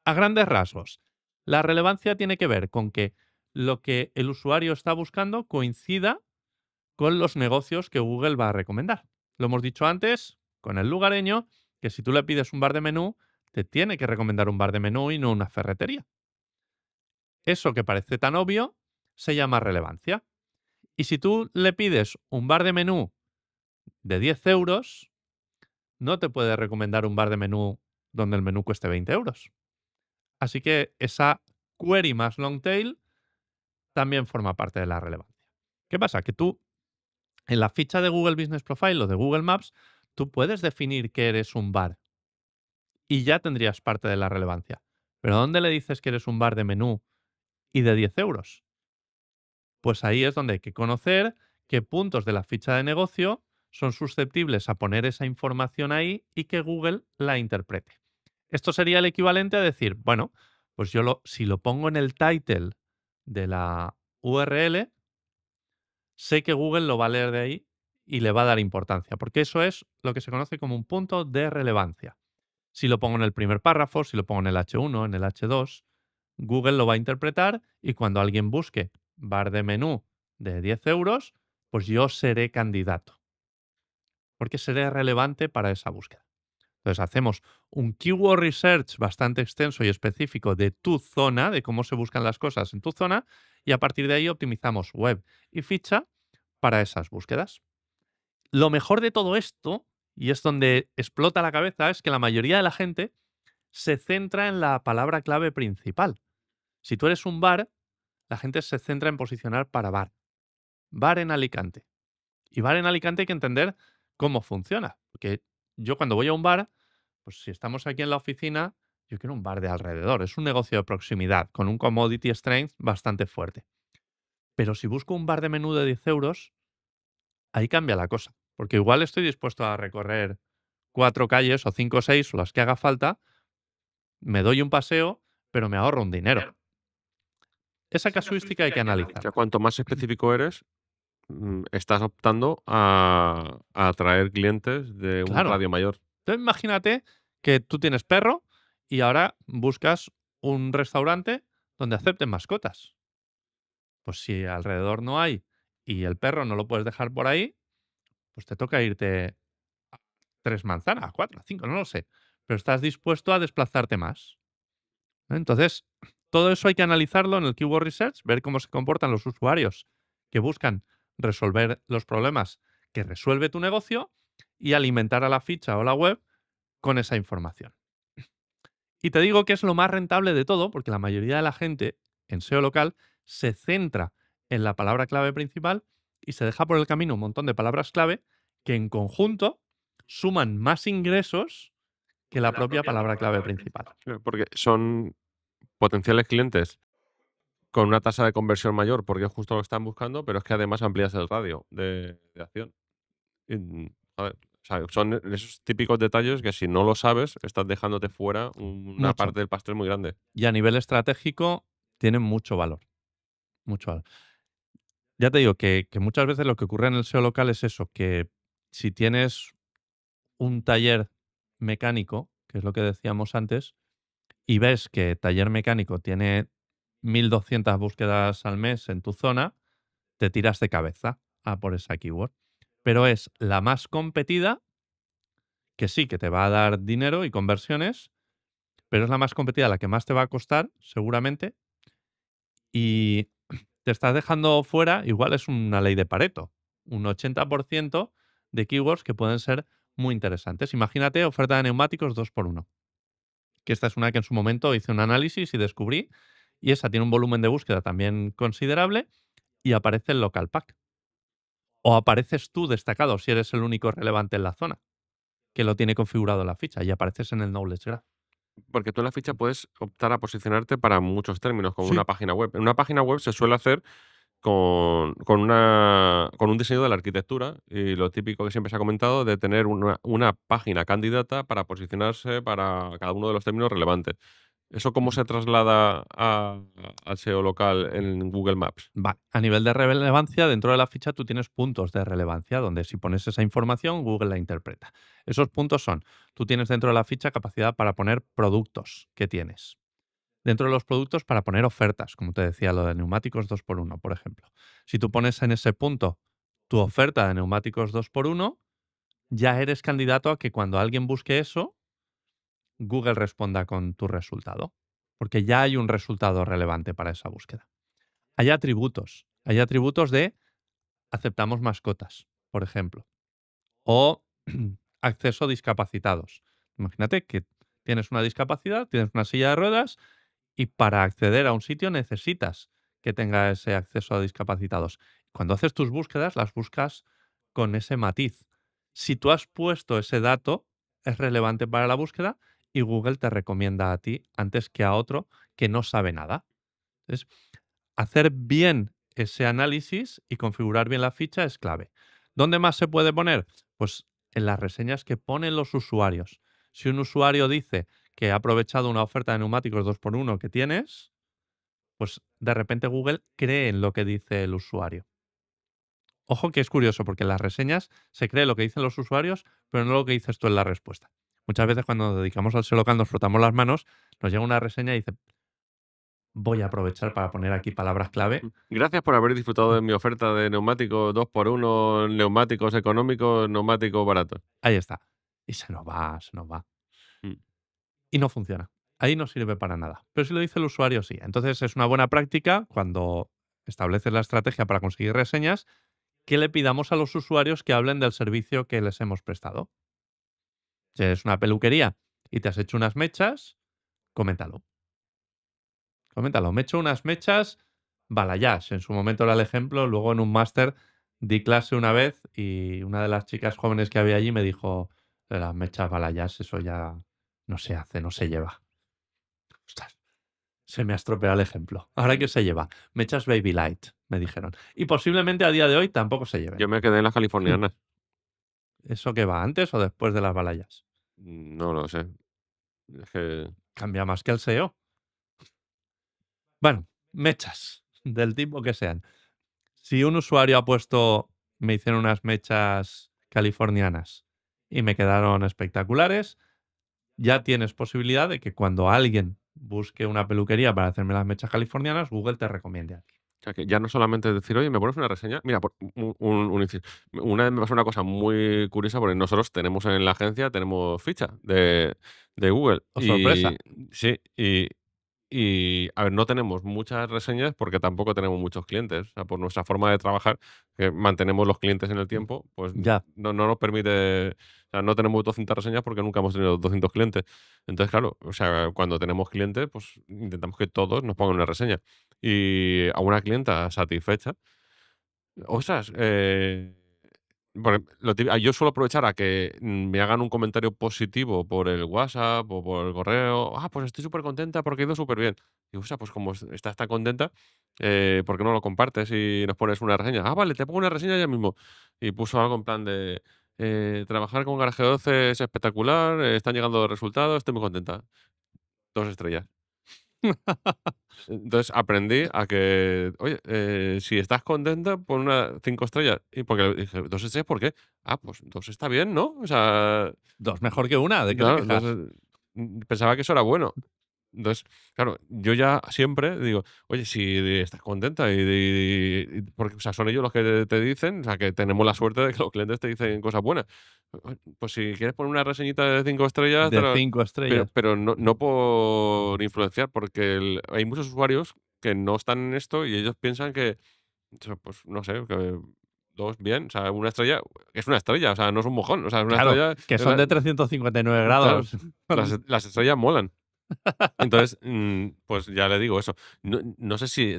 A grandes rasgos, la relevancia tiene que ver con que lo que el usuario está buscando coincida con los negocios que Google va a recomendar. Lo hemos dicho antes con el lugareño, que si tú le pides un bar de menú, te tiene que recomendar un bar de menú y no una ferretería. Eso que parece tan obvio se llama relevancia. Y si tú le pides un bar de menú de 10 euros, no te puede recomendar un bar de menú donde el menú cueste 20 euros. Así que esa query más long tail también forma parte de la relevancia. ¿Qué pasa? Que tú, en la ficha de Google Business Profile o de Google Maps, tú puedes definir que eres un bar y ya tendrías parte de la relevancia. Pero ¿dónde le dices que eres un bar de menú y de 10 euros? Pues ahí es donde hay que conocer qué puntos de la ficha de negocio son susceptibles a poner esa información ahí y que Google la interprete. Esto sería el equivalente a decir, bueno, pues si lo pongo en el title de la URL, sé que Google lo va a leer de ahí y le va a dar importancia, porque eso es lo que se conoce como un punto de relevancia. Si lo pongo en el primer párrafo, si lo pongo en el H1, en el H2, Google lo va a interpretar y cuando alguien busque bar de menú de 10 euros, pues yo seré candidato, porque seré relevante para esa búsqueda. Entonces hacemos un keyword research bastante extenso y específico de tu zona, de cómo se buscan las cosas en tu zona, y a partir de ahí optimizamos web y ficha para esas búsquedas. Lo mejor de todo esto, y es donde explota la cabeza, es que la mayoría de la gente se centra en la palabra clave principal. Si tú eres un bar, la gente se centra en posicionar para bar. Bar en Alicante. Y bar en Alicante hay que entender cómo funciona. Porque yo cuando voy a un bar, pues si estamos aquí en la oficina, yo quiero un bar de alrededor. Es un negocio de proximidad, con un commodity strength bastante fuerte. Pero si busco un bar de menú de 10 euros, ahí cambia la cosa. Porque igual estoy dispuesto a recorrer 4 calles o 5 o 6 o las que haga falta, me doy un paseo, pero me ahorro un dinero. Esa casuística hay que
O sea,
analizarla.
cuanto más específico eres, estás optando a atraer clientes de un
Claro.
radio mayor.
Entonces imagínate que tú tienes perro y ahora buscas un restaurante donde acepten mascotas. Pues si alrededor no hay y el perro no lo puedes dejar por ahí, pues te toca irte a 3 manzanas, 4, 5, no lo sé. Pero estás dispuesto a desplazarte más. Entonces, todo eso hay que analizarlo en el Keyword Research, ver cómo se comportan los usuarios que buscan resolver los problemas que resuelve tu negocio y alimentar a la ficha o la web con esa información. Y te digo que es lo más rentable de todo, porque la mayoría de la gente en SEO local se centra en la palabra clave principal y se deja por el camino un montón de palabras clave que en conjunto suman más ingresos que la propia palabra clave principal.
Porque son potenciales clientes con una tasa de conversión mayor, porque es justo lo que están buscando, pero es que además amplías el radio de acción. A ver, o sea, son esos típicos detalles que si no lo sabes, estás dejándote fuera una
Mucho.
parte del pastel muy grande.
Y a nivel estratégico tienen mucho valor. Mucho valor. Ya te digo que muchas veces lo que ocurre en el SEO local es eso, que si tienes un taller mecánico, que es lo que decíamos antes, y ves que taller mecánico tiene 1.200 búsquedas al mes en tu zona, te tiras de cabeza a por esa keyword. Pero es la más competida, que sí, que te va a dar dinero y conversiones, pero es la más competida, la que más te va a costar, seguramente, y te estás dejando fuera, igual es una ley de Pareto, un 80% de keywords que pueden ser muy interesantes. Imagínate oferta de neumáticos 2x1, que esta es una que en su momento hice un análisis y descubrí, y esa tiene un volumen de búsqueda también considerable y aparece el local pack. O apareces tú destacado si eres el único relevante en la zona, que lo tiene configurado en la ficha y apareces en el Knowledge Graph.
Porque tú en la ficha puedes optar a posicionarte para muchos términos, como una
Sí.
página web. En una página web se suele hacer con un diseño de la arquitectura y lo típico que siempre se ha comentado de tener una página candidata para posicionarse para cada uno de los términos relevantes. ¿Eso cómo se traslada al SEO local en Google Maps?
Vale. A nivel de relevancia, dentro de la ficha tú tienes puntos de relevancia, donde si pones esa información, Google la interpreta. Esos puntos son, tú tienes dentro de la ficha capacidad para poner productos que tienes. Dentro de los productos para poner ofertas, como te decía, lo de neumáticos 2x1, por ejemplo. Si tú pones en ese punto tu oferta de neumáticos 2x1, ya eres candidato a que cuando alguien busque eso, Google responda con tu resultado, porque ya hay un resultado relevante para esa búsqueda. Hay atributos de aceptamos mascotas, por ejemplo, o acceso a discapacitados. Imagínate que tienes una discapacidad, tienes una silla de ruedas y para acceder a un sitio necesitas que tenga ese acceso a discapacitados. Cuando haces tus búsquedas, las buscas con ese matiz. Si tú has puesto ese dato, es relevante para la búsqueda y Google te recomienda a ti antes que a otro que no sabe nada. Entonces, hacer bien ese análisis y configurar bien la ficha es clave. ¿Dónde más se puede poner? Pues en las reseñas que ponen los usuarios. Si un usuario dice que ha aprovechado una oferta de neumáticos 2x1 que tienes, pues de repente Google cree en lo que dice el usuario. Ojo que es curioso, porque en las reseñas se cree lo que dicen los usuarios, pero no lo que dices tú en la respuesta. Muchas veces cuando nos dedicamos al SEO local nos frotamos las manos, nos llega una reseña y dice, voy a aprovechar para poner aquí palabras clave.
Gracias por haber disfrutado de mi oferta de neumáticos 2x1, neumáticos económicos, neumáticos baratos.
Ahí está. Y se nos va, se nos va.
Mm.
Y no funciona. Ahí no sirve para nada. Pero si lo dice el usuario, sí. Entonces es una buena práctica cuando estableces la estrategia para conseguir reseñas que le pidamos a los usuarios que hablen del servicio que les hemos prestado. Si es una peluquería y te has hecho unas mechas, coméntalo. Coméntalo. Me he hecho unas mechas balayage. En su momento era el ejemplo. Luego en un máster di clase una vez y una de las chicas jóvenes que había allí me dijo, las mechas balayage, eso ya no se hace, no se lleva. Ostras, se me ha estropeado el ejemplo. ¿Ahora qué se lleva? Mechas Baby Light, me dijeron. Y posiblemente a día de hoy tampoco se lleven.
Yo me quedé en las californianas.
¿Eso qué va antes o después de las balayas?
No lo sé. Es que
Cambia más que el SEO. Bueno, mechas, del tipo que sean. Si un usuario ha puesto, me hicieron unas mechas californianas y me quedaron espectaculares, ya tienes posibilidad de que cuando alguien busque una peluquería para hacerme las mechas californianas, Google te recomiende a ti.
O sea, que ya no solamente decir: "Oye, ¿me pones una reseña?". Mira, por un inciso. Una vez me pasó una cosa muy curiosa, porque nosotros tenemos en la agencia, tenemos ficha de Google.
¡Oh,
Y
sorpresa!
sí, a ver, no tenemos muchas reseñas porque tampoco tenemos muchos clientes. O sea, por nuestra forma de trabajar, que mantenemos los clientes en el tiempo, pues
Ya,
no nos permite, o sea, no tenemos 200 reseñas porque nunca hemos tenido 200 clientes. Entonces, claro, o sea, cuando tenemos clientes, pues intentamos que todos nos pongan una reseña. Y a una clienta satisfecha, ostras, yo suelo aprovechar a que me hagan un comentario positivo por el WhatsApp o por el correo. Ah, pues estoy súper contenta porque ha ido súper bien. Digo, ostras, pues como estás tan contenta, ¿por qué no lo compartes y nos pones una reseña? Ah, vale, te pongo una reseña ya mismo. Y puso algo en plan de, trabajar con Garaje 12 es espectacular, están llegando los resultados, estoy muy contenta. 2 estrellas. Entonces aprendí a que, oye, si estás contenta, pon una 5 estrellas. Y porque dije, ¿2 estrellas por qué? Ah, pues 2 está bien, ¿no? O sea,
2 mejor que una, ¿de qué te
claro,
quejas?
entonces pensaba que eso era bueno. Entonces, claro, yo ya siempre digo, oye, si estás contenta porque, o sea, son ellos los que te dicen, o sea, que tenemos la suerte de que los clientes te dicen cosas buenas. Pues si quieres poner una reseñita de 5 estrellas,
De 5 estrellas.
pero no por influenciar, porque hay muchos usuarios que no están en esto y ellos piensan que, o sea, pues no sé, que 2 bien, o sea, una estrella es una estrella, o sea, no es un mojón, o sea, es una
Claro,
estrella,
que son de 359
claro,
grados.
las estrellas molan. Entonces, pues ya le digo eso. No sé si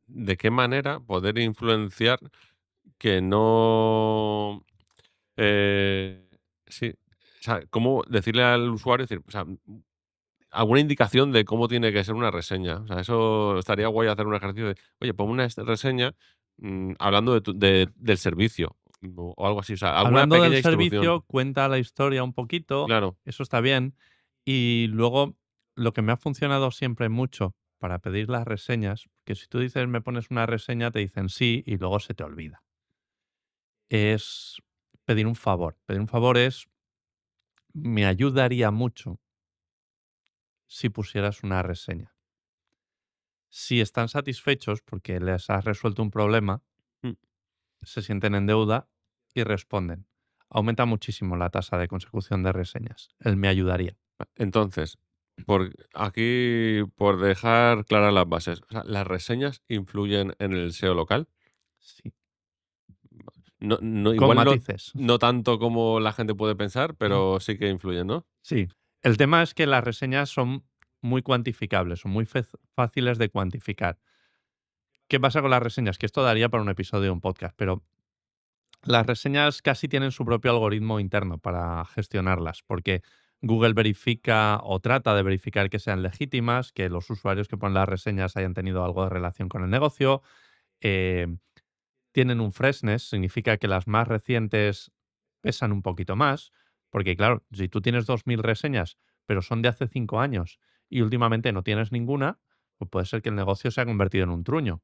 de qué manera poder influenciar que no. eh, sí. O sea, cómo decirle al usuario, decir, o sea, alguna indicación de cómo tiene que ser una reseña. O sea, eso estaría guay hacer un ejercicio de, oye, pon una reseña hablando del servicio o algo así. O sea, alguna
Hablando del
pequeña instrucción.
servicio, cuenta la historia un poquito,
Claro.
eso está bien. Y luego, lo que me ha funcionado siempre mucho para pedir las reseñas, que si tú dices me pones una reseña, te dicen sí y luego se te olvida. Es pedir un favor. Pedir un favor es, me ayudaría mucho si pusieras una reseña. Si están satisfechos porque les has resuelto un problema,
Mm.
se sienten en deuda y responden. Aumenta muchísimo la tasa de consecución de reseñas. El me ayudaría.
Entonces, por dejar claras las bases, o sea, ¿las reseñas influyen en el SEO local?
Sí. Con
Igual
matices.
no tanto como la gente puede pensar, pero sí que influyen, ¿no?
Sí. El tema es que las reseñas son muy cuantificables, son muy fáciles de cuantificar. ¿Qué pasa con las reseñas? Que esto daría para un episodio de un podcast, pero las reseñas casi tienen su propio algoritmo interno para gestionarlas, porque Google verifica o trata de verificar que sean legítimas, que los usuarios que ponen las reseñas hayan tenido algo de relación con el negocio. eh, Tienen un freshness, significa que las más recientes pesan un poquito más, porque claro, si tú tienes 2000 reseñas, pero son de hace 5 años y últimamente no tienes ninguna, pues puede ser que el negocio se ha convertido en un truño.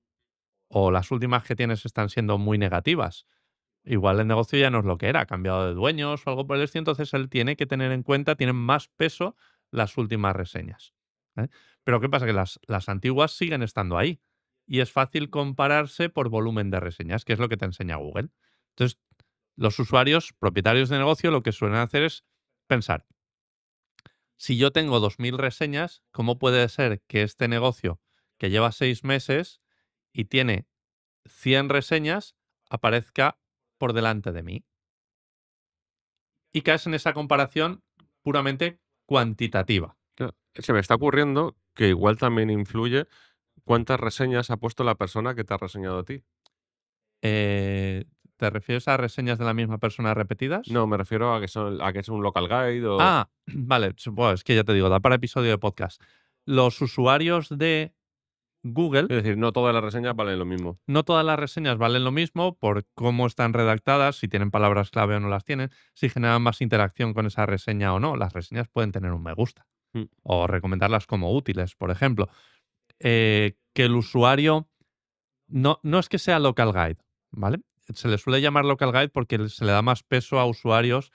O las últimas que tienes están siendo muy negativas. Igual el negocio ya no es lo que era, ha cambiado de dueños o algo por el estilo, entonces él tiene que tener en cuenta, tienen más peso las últimas reseñas. ¿Eh? Pero ¿qué pasa? Que las antiguas siguen estando ahí y es fácil compararse por volumen de reseñas, que es lo que te enseña Google. Entonces, los usuarios, propietarios de negocio, lo que suelen hacer es pensar, si yo tengo 2000 reseñas, ¿cómo puede ser que este negocio que lleva 6 meses y tiene 100 reseñas aparezca por delante de mí? Y caes en esa comparación puramente cuantitativa.
Claro, se me está ocurriendo que igual también influye cuántas reseñas ha puesto la persona que te ha reseñado a ti.
Eh, ¿Te refieres a reseñas de la misma persona repetidas?
No, me refiero a que es un local guide o.
Ah, vale, bueno, es que ya te digo, da para episodio de podcast. Los usuarios de Google,
Es decir, no todas las reseñas valen lo mismo.
no todas las reseñas valen lo mismo por cómo están redactadas, si tienen palabras clave o no las tienen, si generan más interacción con esa reseña o no. Las reseñas pueden tener un me gusta
Mm.
o recomendarlas como útiles, por ejemplo. Que el usuario no es que sea local guide, ¿vale? Se le suele llamar local guide porque se le da más peso a usuarios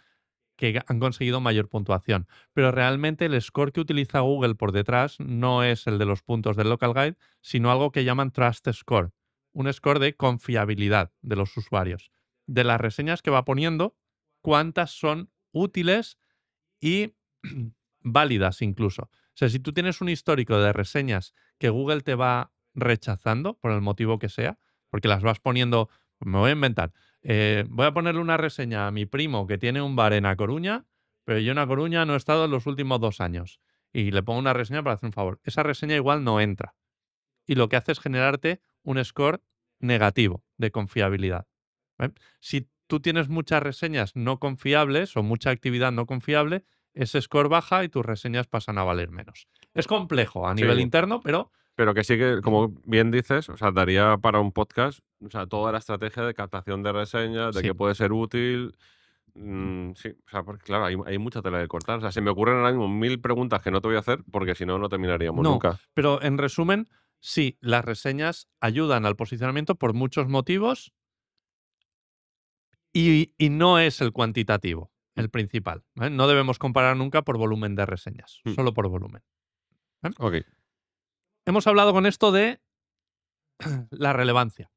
que han conseguido mayor puntuación. Pero realmente el score que utiliza Google por detrás no es el de los puntos del local guide, sino algo que llaman trust score, un score de confiabilidad de los usuarios. De las reseñas que va poniendo, cuántas son útiles y válidas incluso. O sea, si tú tienes un histórico de reseñas que Google te va rechazando por el motivo que sea, porque las vas poniendo, me voy a inventar, voy a ponerle una reseña a mi primo que tiene un bar en A Coruña, pero yo en A Coruña no he estado en los últimos 2 años. Y le pongo una reseña para hacer un favor. Esa reseña igual no entra. Y lo que hace es generarte un score negativo de confiabilidad. ¿Vale? Si tú tienes muchas reseñas no confiables o mucha actividad no confiable, ese score baja y tus reseñas pasan a valer menos. Es complejo a
Sí,
nivel interno, pero
pero que sí que, como bien dices, o sea, daría para un podcast, o sea, toda la estrategia de captación de reseñas, de
sí.
que puede ser útil. Sí, o sea, porque claro, hay mucha tela de cortar. O sea, se me ocurren ahora mismo 1000 preguntas que no te voy a hacer porque si no, no terminaríamos
No,
nunca.
pero en resumen, sí, las reseñas ayudan al posicionamiento por muchos motivos y no es el cuantitativo
Mm,
el principal. ¿Vale? No debemos comparar nunca por volumen de reseñas,
mm,
solo por volumen. ¿Vale?
Ok.
Hemos hablado con esto de la relevancia.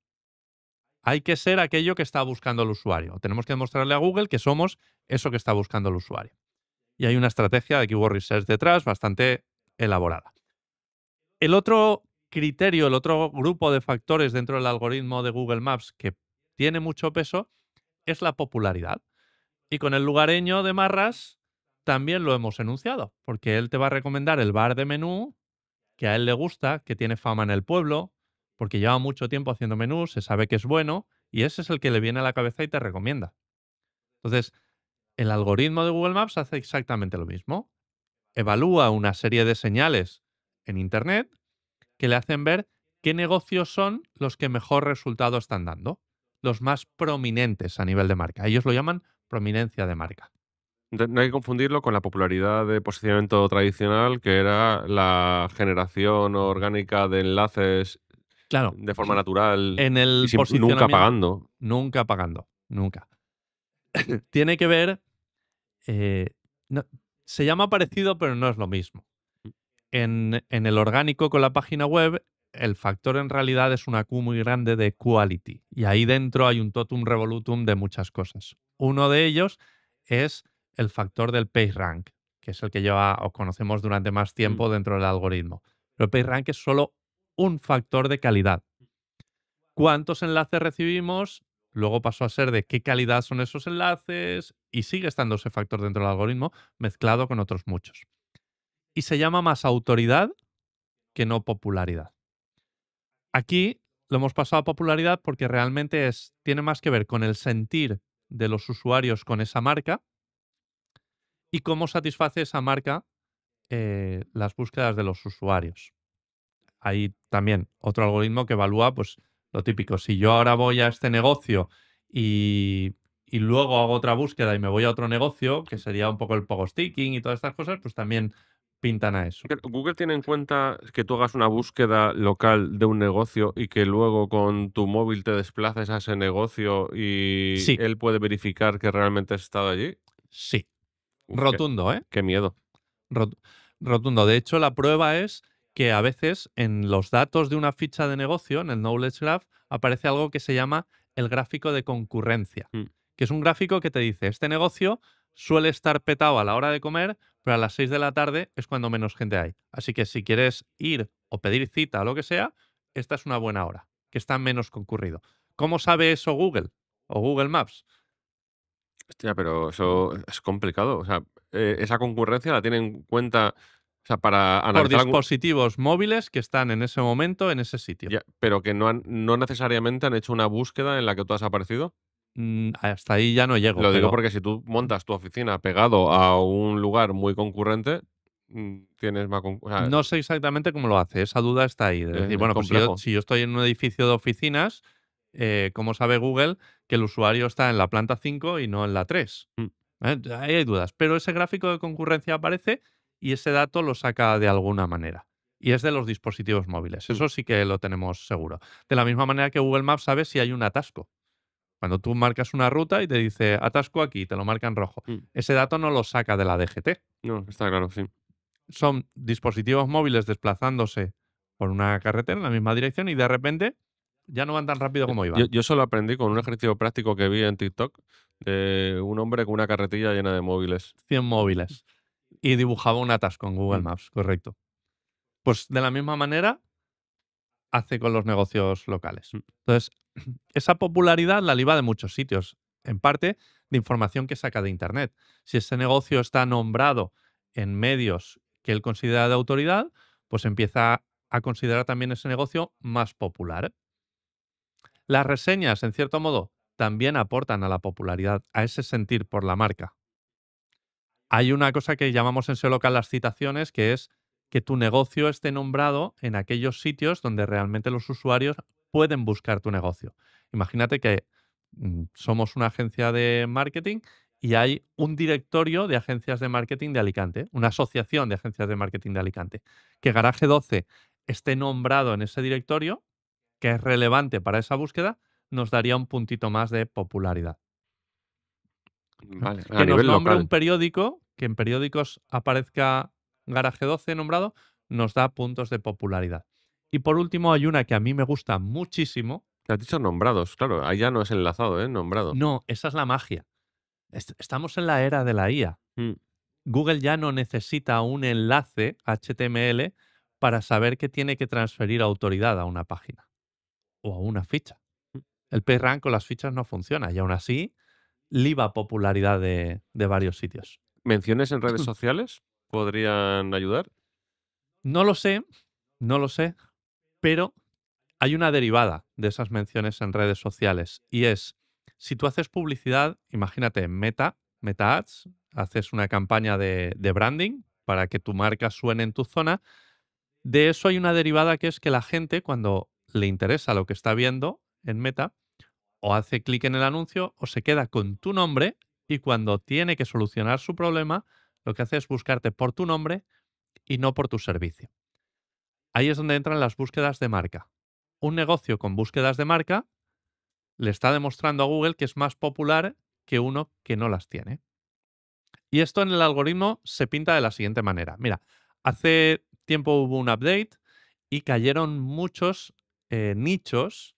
Hay que ser aquello que está buscando el usuario. Tenemos que demostrarle a Google que somos eso que está buscando el usuario. Y hay una estrategia de Keyword Research detrás bastante elaborada. El otro criterio, el otro grupo de factores dentro del algoritmo de Google Maps que tiene mucho peso es la popularidad. Y con el lugareño de Marras también lo hemos enunciado, porque él te va a recomendar el bar de menú que a él le gusta, que tiene fama en el pueblo, porque lleva mucho tiempo haciendo menús, se sabe que es bueno, y ese es el que le viene a la cabeza y te recomienda. Entonces, el algoritmo de Google Maps hace exactamente lo mismo. Evalúa una serie de señales en Internet que le hacen ver qué negocios son los que mejor resultado están dando, los más prominentes a nivel de marca. Ellos lo llaman prominencia de marca.
No hay que confundirlo con la popularidad de posicionamiento tradicional, que era la generación orgánica de enlaces
Claro,
de forma natural
en
y
el
nunca
posicionamiento,
pagando.
nunca pagando, nunca. Tiene que ver, eh, no- se llama parecido, pero no es lo mismo. En el orgánico con la página web, el factor en realidad es una Q muy grande de quality. Y ahí dentro hay un totum revolutum de muchas cosas. Uno de ellos es el factor del PageRank, que es el que lleva o conocemos durante más
Mm.
tiempo dentro del algoritmo. Pero el PageRank es solo un factor de calidad. ¿Cuántos enlaces recibimos? Luego pasó a ser de qué calidad son esos enlaces y sigue estando ese factor dentro del algoritmo mezclado con otros muchos. Y se llama más autoridad que no popularidad. Aquí lo hemos pasado a popularidad porque realmente tiene más que ver con el sentir de los usuarios con esa marca y cómo satisface esa marca las búsquedas de los usuarios. Hay también otro algoritmo que evalúa pues, lo típico. Si yo ahora voy a este negocio y luego hago otra búsqueda y me voy a otro negocio, que sería un poco el pogo sticking y todas estas cosas, pues también pintan a eso.
Google tiene en cuenta que tú hagas una búsqueda local de un negocio y que luego con tu móvil te desplaces a ese negocio y
Sí,
él puede verificar que realmente has estado allí.
sí.
Uf,
Rotundo, ¿eh?
qué miedo.
Rot- Rotundo. De hecho, la prueba es que a veces en los datos de una ficha de negocio, en el Knowledge Graph, aparece algo que se llama el gráfico de concurrencia,
Mm.
que es un gráfico que te dice, este negocio suele estar petado a la hora de comer, pero a las 6 de la tarde es cuando menos gente hay. Así que si quieres ir o pedir cita o lo que sea, esta es una buena hora, que está menos concurrido. ¿Cómo sabe eso Google o Google Maps?
Hostia, pero eso es complicado. O sea, esa concurrencia la tienen en cuenta, o sea, para
Por
analizar algún.
dispositivos móviles que están en ese momento en ese sitio.
Ya, pero que no necesariamente han hecho una búsqueda en la que tú has aparecido.
Hasta ahí ya no llego,
Lo digo
pero
porque si tú montas tu oficina pegado a un lugar muy concurrente, tienes más. O sea,
no sé exactamente cómo lo hace. Esa duda está ahí. De decir,
es
bueno, pues
complejo.
si yo estoy en un edificio de oficinas, ¿cómo sabe Google que el usuario está en la planta 5 y no en la 3?
Mm,
Ahí hay dudas. Pero ese gráfico de concurrencia aparece y ese dato lo saca de alguna manera. Y es de los dispositivos móviles.
mm,
Eso sí que lo tenemos seguro. De la misma manera que Google Maps sabe si hay un atasco. Cuando tú marcas una ruta y te dice atasco aquí, te lo marca en rojo.
mm.
Ese dato no lo saca de la DGT.
No, está claro, sí.
Son dispositivos móviles desplazándose por una carretera en la misma dirección y de repente ya no van tan rápido como
Yo,
iban.
yo solo aprendí con un ejercicio práctico que vi en TikTok de un hombre con una carretilla llena de móviles.
100 móviles. Y dibujaba un atasco en Google
Mm,
Maps, correcto. Pues de la misma manera hace con los negocios locales.
mm.
Entonces, esa popularidad la liba de muchos sitios, en parte de información que saca de Internet. Si ese negocio está nombrado en medios que él considera de autoridad, pues empieza a considerar también ese negocio más popular. Las reseñas, en cierto modo, también aportan a la popularidad, a ese sentir por la marca. Hay una cosa que llamamos en SEO local las citaciones, que es que tu negocio esté nombrado en aquellos sitios donde realmente los usuarios pueden buscar tu negocio. Imagínate que somos una agencia de marketing y hay un directorio de agencias de marketing de Alicante, una asociación de agencias de marketing de Alicante. Que Garaje 12 esté nombrado en ese directorio, que es relevante para esa búsqueda, nos daría un puntito más de popularidad.
Vale, a
Que nos
nivel
nombre
local.
un periódico, que en periódicos aparezca Garaje 12 nombrado, nos da puntos de popularidad. Y por último, hay una que a mí me gusta muchísimo.
Has dicho nombrados, claro, ahí ya no es enlazado, ¿eh? Nombrado.
No, esa es la magia. Estamos en la era de la IA.
Mm,
Google ya no necesita un enlace HTML para saber que tiene que transferir autoridad a una página o a una ficha.
mm.
El PageRank con las fichas no funciona y aún así liba popularidad de varios sitios.
¿Menciones en redes sociales podrían ayudar?
No lo sé, no lo sé, pero hay una derivada de esas menciones en redes sociales y es, si tú haces publicidad, imagínate en Meta Ads, haces una campaña de branding para que tu marca suene en tu zona, de eso hay una derivada que es que la gente cuando le interesa lo que está viendo en Meta, o hace clic en el anuncio o se queda con tu nombre y cuando tiene que solucionar su problema, lo que hace es buscarte por tu nombre y no por tu servicio. Ahí es donde entran las búsquedas de marca. Un negocio con búsquedas de marca le está demostrando a Google que es más popular que uno que no las tiene. Y esto en el algoritmo se pinta de la siguiente manera. Mira, hace tiempo hubo un update y cayeron muchos nichos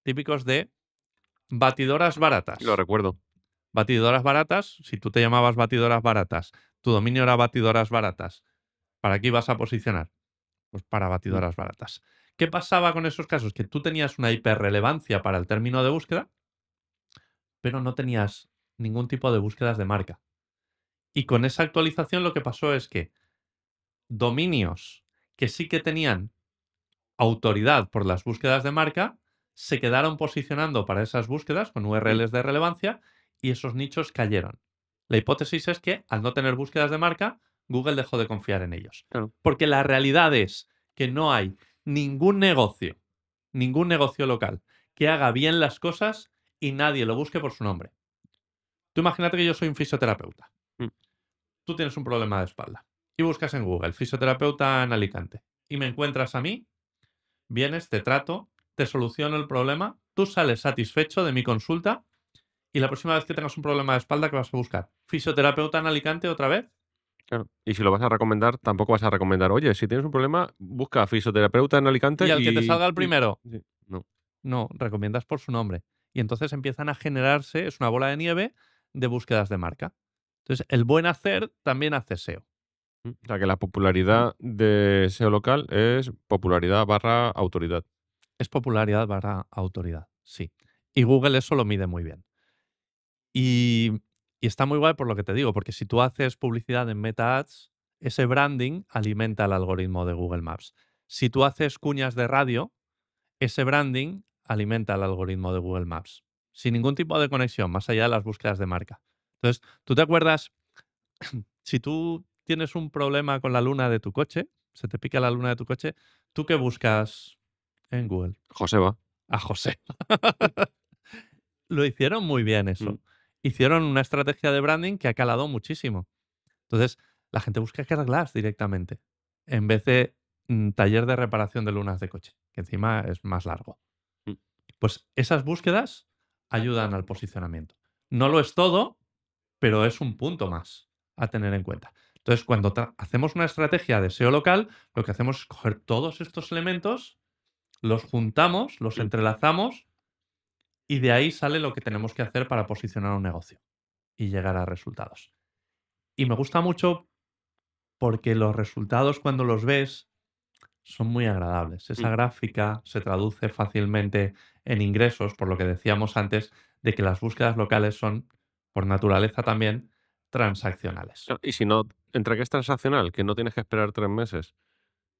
típicos de batidoras
Lo
baratas.
recuerdo.
Batidoras baratas, si tú te llamabas batidoras baratas, tu dominio era batidoras baratas, ¿para qué ibas a posicionar? Pues para
Mm,
batidoras baratas. ¿Qué pasaba con esos casos? Que tú tenías una hiperrelevancia para el término de búsqueda, pero no tenías ningún tipo de búsquedas de marca. Y con esa actualización lo que pasó es que dominios que sí que tenían autoridad por las búsquedas de marca se quedaron posicionando para esas búsquedas con
mm,
URLs de relevancia y esos nichos cayeron. La hipótesis es que al no tener búsquedas de marca, Google dejó de confiar en ellos.
claro.
Porque la realidad es que no hay ningún negocio local que haga bien las cosas y nadie lo busque por su nombre. Tú imagínate que yo soy un fisioterapeuta.
Mm,
Tú tienes un problema de espalda y buscas en Google fisioterapeuta en Alicante y me encuentras a mí, vienes, te trato, te soluciono el problema, tú sales satisfecho de mi consulta y la próxima vez que tengas un problema de espalda, ¿qué vas a buscar? ¿Fisioterapeuta en Alicante otra vez?
claro. Y si lo vas a recomendar, tampoco vas a recomendar, oye, si tienes un problema, busca fisioterapeuta en Alicante
¿Y al que te
y...
salga el primero?
Sí, no.
No, recomiendas por su nombre. Y entonces empiezan a generarse, es una bola de nieve de búsquedas de marca. Entonces, el buen hacer también hace SEO.
O sea, que la popularidad de SEO local es popularidad barra autoridad.
Es popularidad barra autoridad, sí. Y Google eso lo mide muy bien. Y, y está muy guay por lo que te digo, porque si tú haces publicidad en Meta Ads, ese branding alimenta el algoritmo de Google Maps. Si tú haces cuñas de radio, ese branding alimenta el algoritmo de Google Maps. Sin ningún tipo de conexión, más allá de las búsquedas de marca. Entonces, ¿tú te acuerdas? Si tú tienes un problema con la luna de tu coche, se te pica la luna de tu coche, ¿tú qué buscas en Google?
Joseba.
A José. Lo hicieron muy bien
Mm,
eso. Hicieron una estrategia de branding que ha calado muchísimo. Entonces, la gente busca Carglass directamente, en vez de taller de reparación de lunas de coche, que encima es más largo.
mm.
Pues esas búsquedas ayudan al posicionamiento. No lo es todo, pero es un punto más a tener en cuenta. Entonces, cuando hacemos una estrategia de SEO local, lo que hacemos es coger todos estos elementos, los juntamos, los
Mm.
entrelazamos y de ahí sale lo que tenemos que hacer para posicionar un negocio y llegar a resultados. Y me gusta mucho porque los resultados cuando los ves son muy agradables. Esa
Mm.
gráfica se traduce fácilmente en ingresos, por lo que decíamos antes, de que las búsquedas locales son, por naturaleza también, transaccionales.
Claro, y si no, entre que es transaccional, que no tienes que esperar 3 meses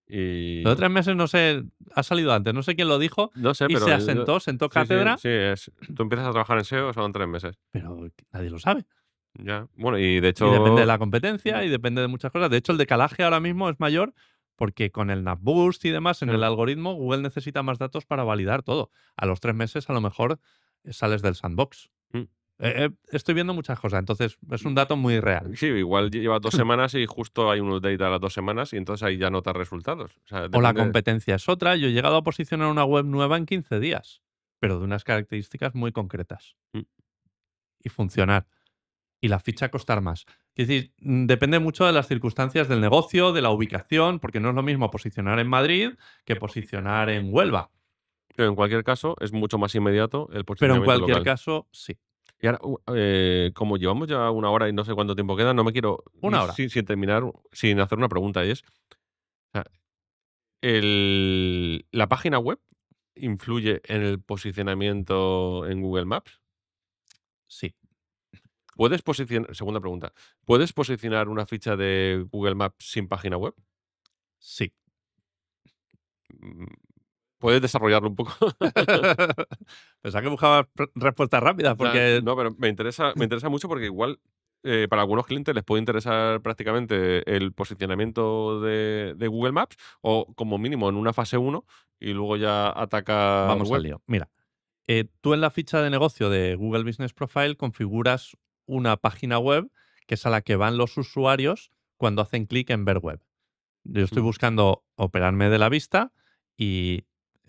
Lo de
y
3 meses no sé, ha salido antes, no sé quién lo dijo
no sé,
y
pero
se
yo
asentó, sentó
sí, sí,
cátedra,
sí, tú empiezas a trabajar en SEO, son 3 meses.
pero nadie lo sabe.
Ya. Bueno, y de
Y depende de
hecho
la competencia y depende de muchas cosas. De hecho, el decalaje ahora mismo es mayor porque con el NavBoost y demás en el
claro,
algoritmo, Google necesita más datos para validar todo. A los 3 meses a lo mejor sales del sandbox.
mm.
Estoy viendo muchas cosas, entonces es un dato muy real.
Sí, igual lleva 2 semanas y justo hay un update a las 2 semanas y entonces ahí ya notas resultados. O sea,
O la
depende.
competencia es otra. Yo he llegado a posicionar una web nueva en 15 días, pero de unas características muy concretas.
Mm.
Y funcionar. Y la ficha costar más. Es decir, depende mucho de las circunstancias del negocio, de la ubicación, porque no es lo mismo posicionar en Madrid que posicionar en Huelva.
Pero en cualquier caso, es mucho más inmediato el
Pero en
posicionamiento
cualquier
local.
caso, sí.
Y ahora, como llevamos ya 1 hora y no sé cuánto tiempo queda, no me quiero ir
1 hora.
sin terminar, sin hacer una pregunta. Y es, o sea, ¿la página web influye en el posicionamiento en Google Maps?
Sí.
Segunda pregunta, ¿puedes posicionar una ficha de Google Maps sin página web?
Sí.
Mm, ¿Puedes desarrollarlo un poco?
Pensaba que buscabas respuestas rápidas,
O sea,
porque.
no, pero me interesa mucho porque igual para algunos clientes les puede interesar prácticamente el posicionamiento de Google Maps o como mínimo en una fase 1 y luego ya atacar
Vamos al
web.
lío. Mira, tú en la ficha de negocio de Google Business Profile configuras una página web que es a la que van los usuarios cuando hacen clic en ver web. Yo estoy
Mm,
buscando operarme de la vista y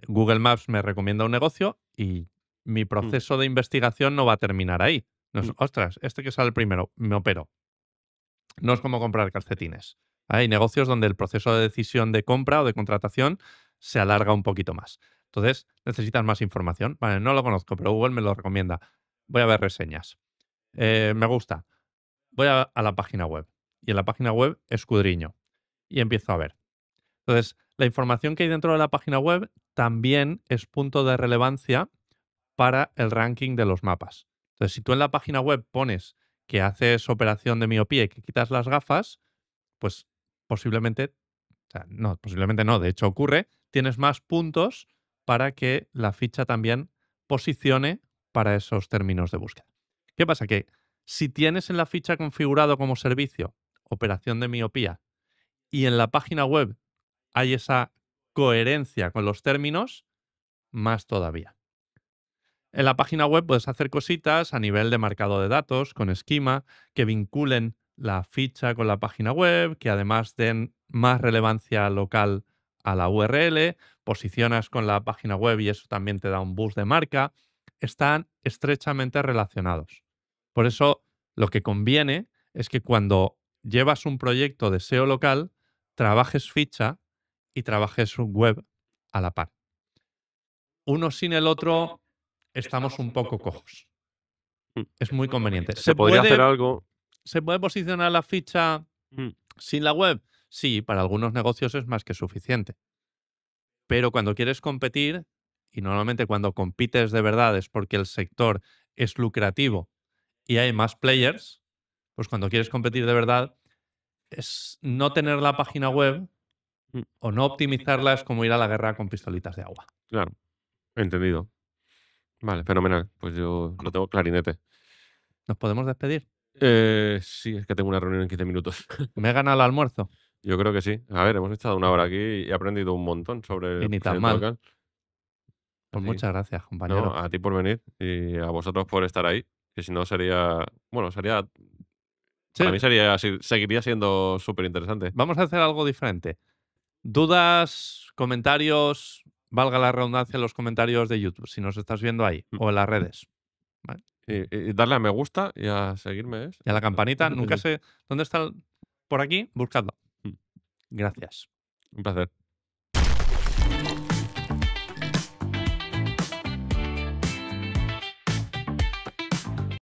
Google Maps me recomienda un negocio y mi
mm,
proceso de investigación no va a terminar ahí. No es,
mm,
ostras, este que sale primero, me opero. No es como comprar calcetines. Hay negocios donde el proceso de decisión de compra o de contratación se alarga un poquito más. Entonces, necesitas más información. Vale, no lo conozco, pero Google me lo recomienda. Voy a ver reseñas. Me gusta. Voy a la página web. Y en la página web escudriño. Y empiezo a ver. Entonces, la información que hay dentro de la página web también es punto de relevancia para el ranking de los mapas. Entonces, si tú en la página web pones que haces operación de miopía y que quitas las gafas, pues posiblemente, o sea, no, posiblemente no, de hecho ocurre, tienes más puntos para que la ficha también posicione para esos términos de búsqueda. ¿Qué pasa? Que si tienes en la ficha configurado como servicio operación de miopía y en la página web hay esa coherencia con los términos, más todavía. En la página web puedes hacer cositas a nivel de marcado de datos, con esquema, que vinculen la ficha con la página web, que además den más relevancia local a la URL, posicionas con la página web y eso también te da un boost de marca. Están estrechamente relacionados. Por eso lo que conviene es que cuando llevas un proyecto de SEO local, trabajes ficha y trabajes web a la par. Uno sin el otro estamos un poco cojos.
mm.
Es muy conveniente.
Se podría hacer algo.
¿Se puede posicionar la ficha
Mm,
sin la web? Sí, para algunos negocios es más que suficiente. Pero cuando quieres competir, y normalmente cuando compites de verdad es porque el sector es lucrativo y hay más players, pues cuando quieres competir de verdad, es no tener la página web
mm,
o no optimizarla es como ir a la guerra con pistolitas de agua.
claro, entendido. Vale, fenomenal. Pues yo lo tengo clarinete.
¿Nos podemos despedir?
Sí, es que tengo una reunión en 15 minutos.
¿Me he ganado el almuerzo?
Yo creo que sí. A ver, hemos estado 1 hora aquí y he aprendido un montón sobre
Y
el
ni tan
posicionamiento
mal.
local.
Pues
Así,
muchas gracias,
no,
compañero.
a ti por venir y a vosotros por estar ahí, que si no sería, bueno, para
Sí,
mí seguiría siendo súper interesante.
vamos a hacer algo diferente. Dudas, comentarios, valga la redundancia en los comentarios de YouTube, si nos estás viendo ahí, o en las redes. ¿Vale?
Y darle a me gusta y a seguirme es.
Y a la campanita, nunca
Sí.
sé dónde está. Por aquí, buscadlo.
Mm,
Gracias.
Un placer.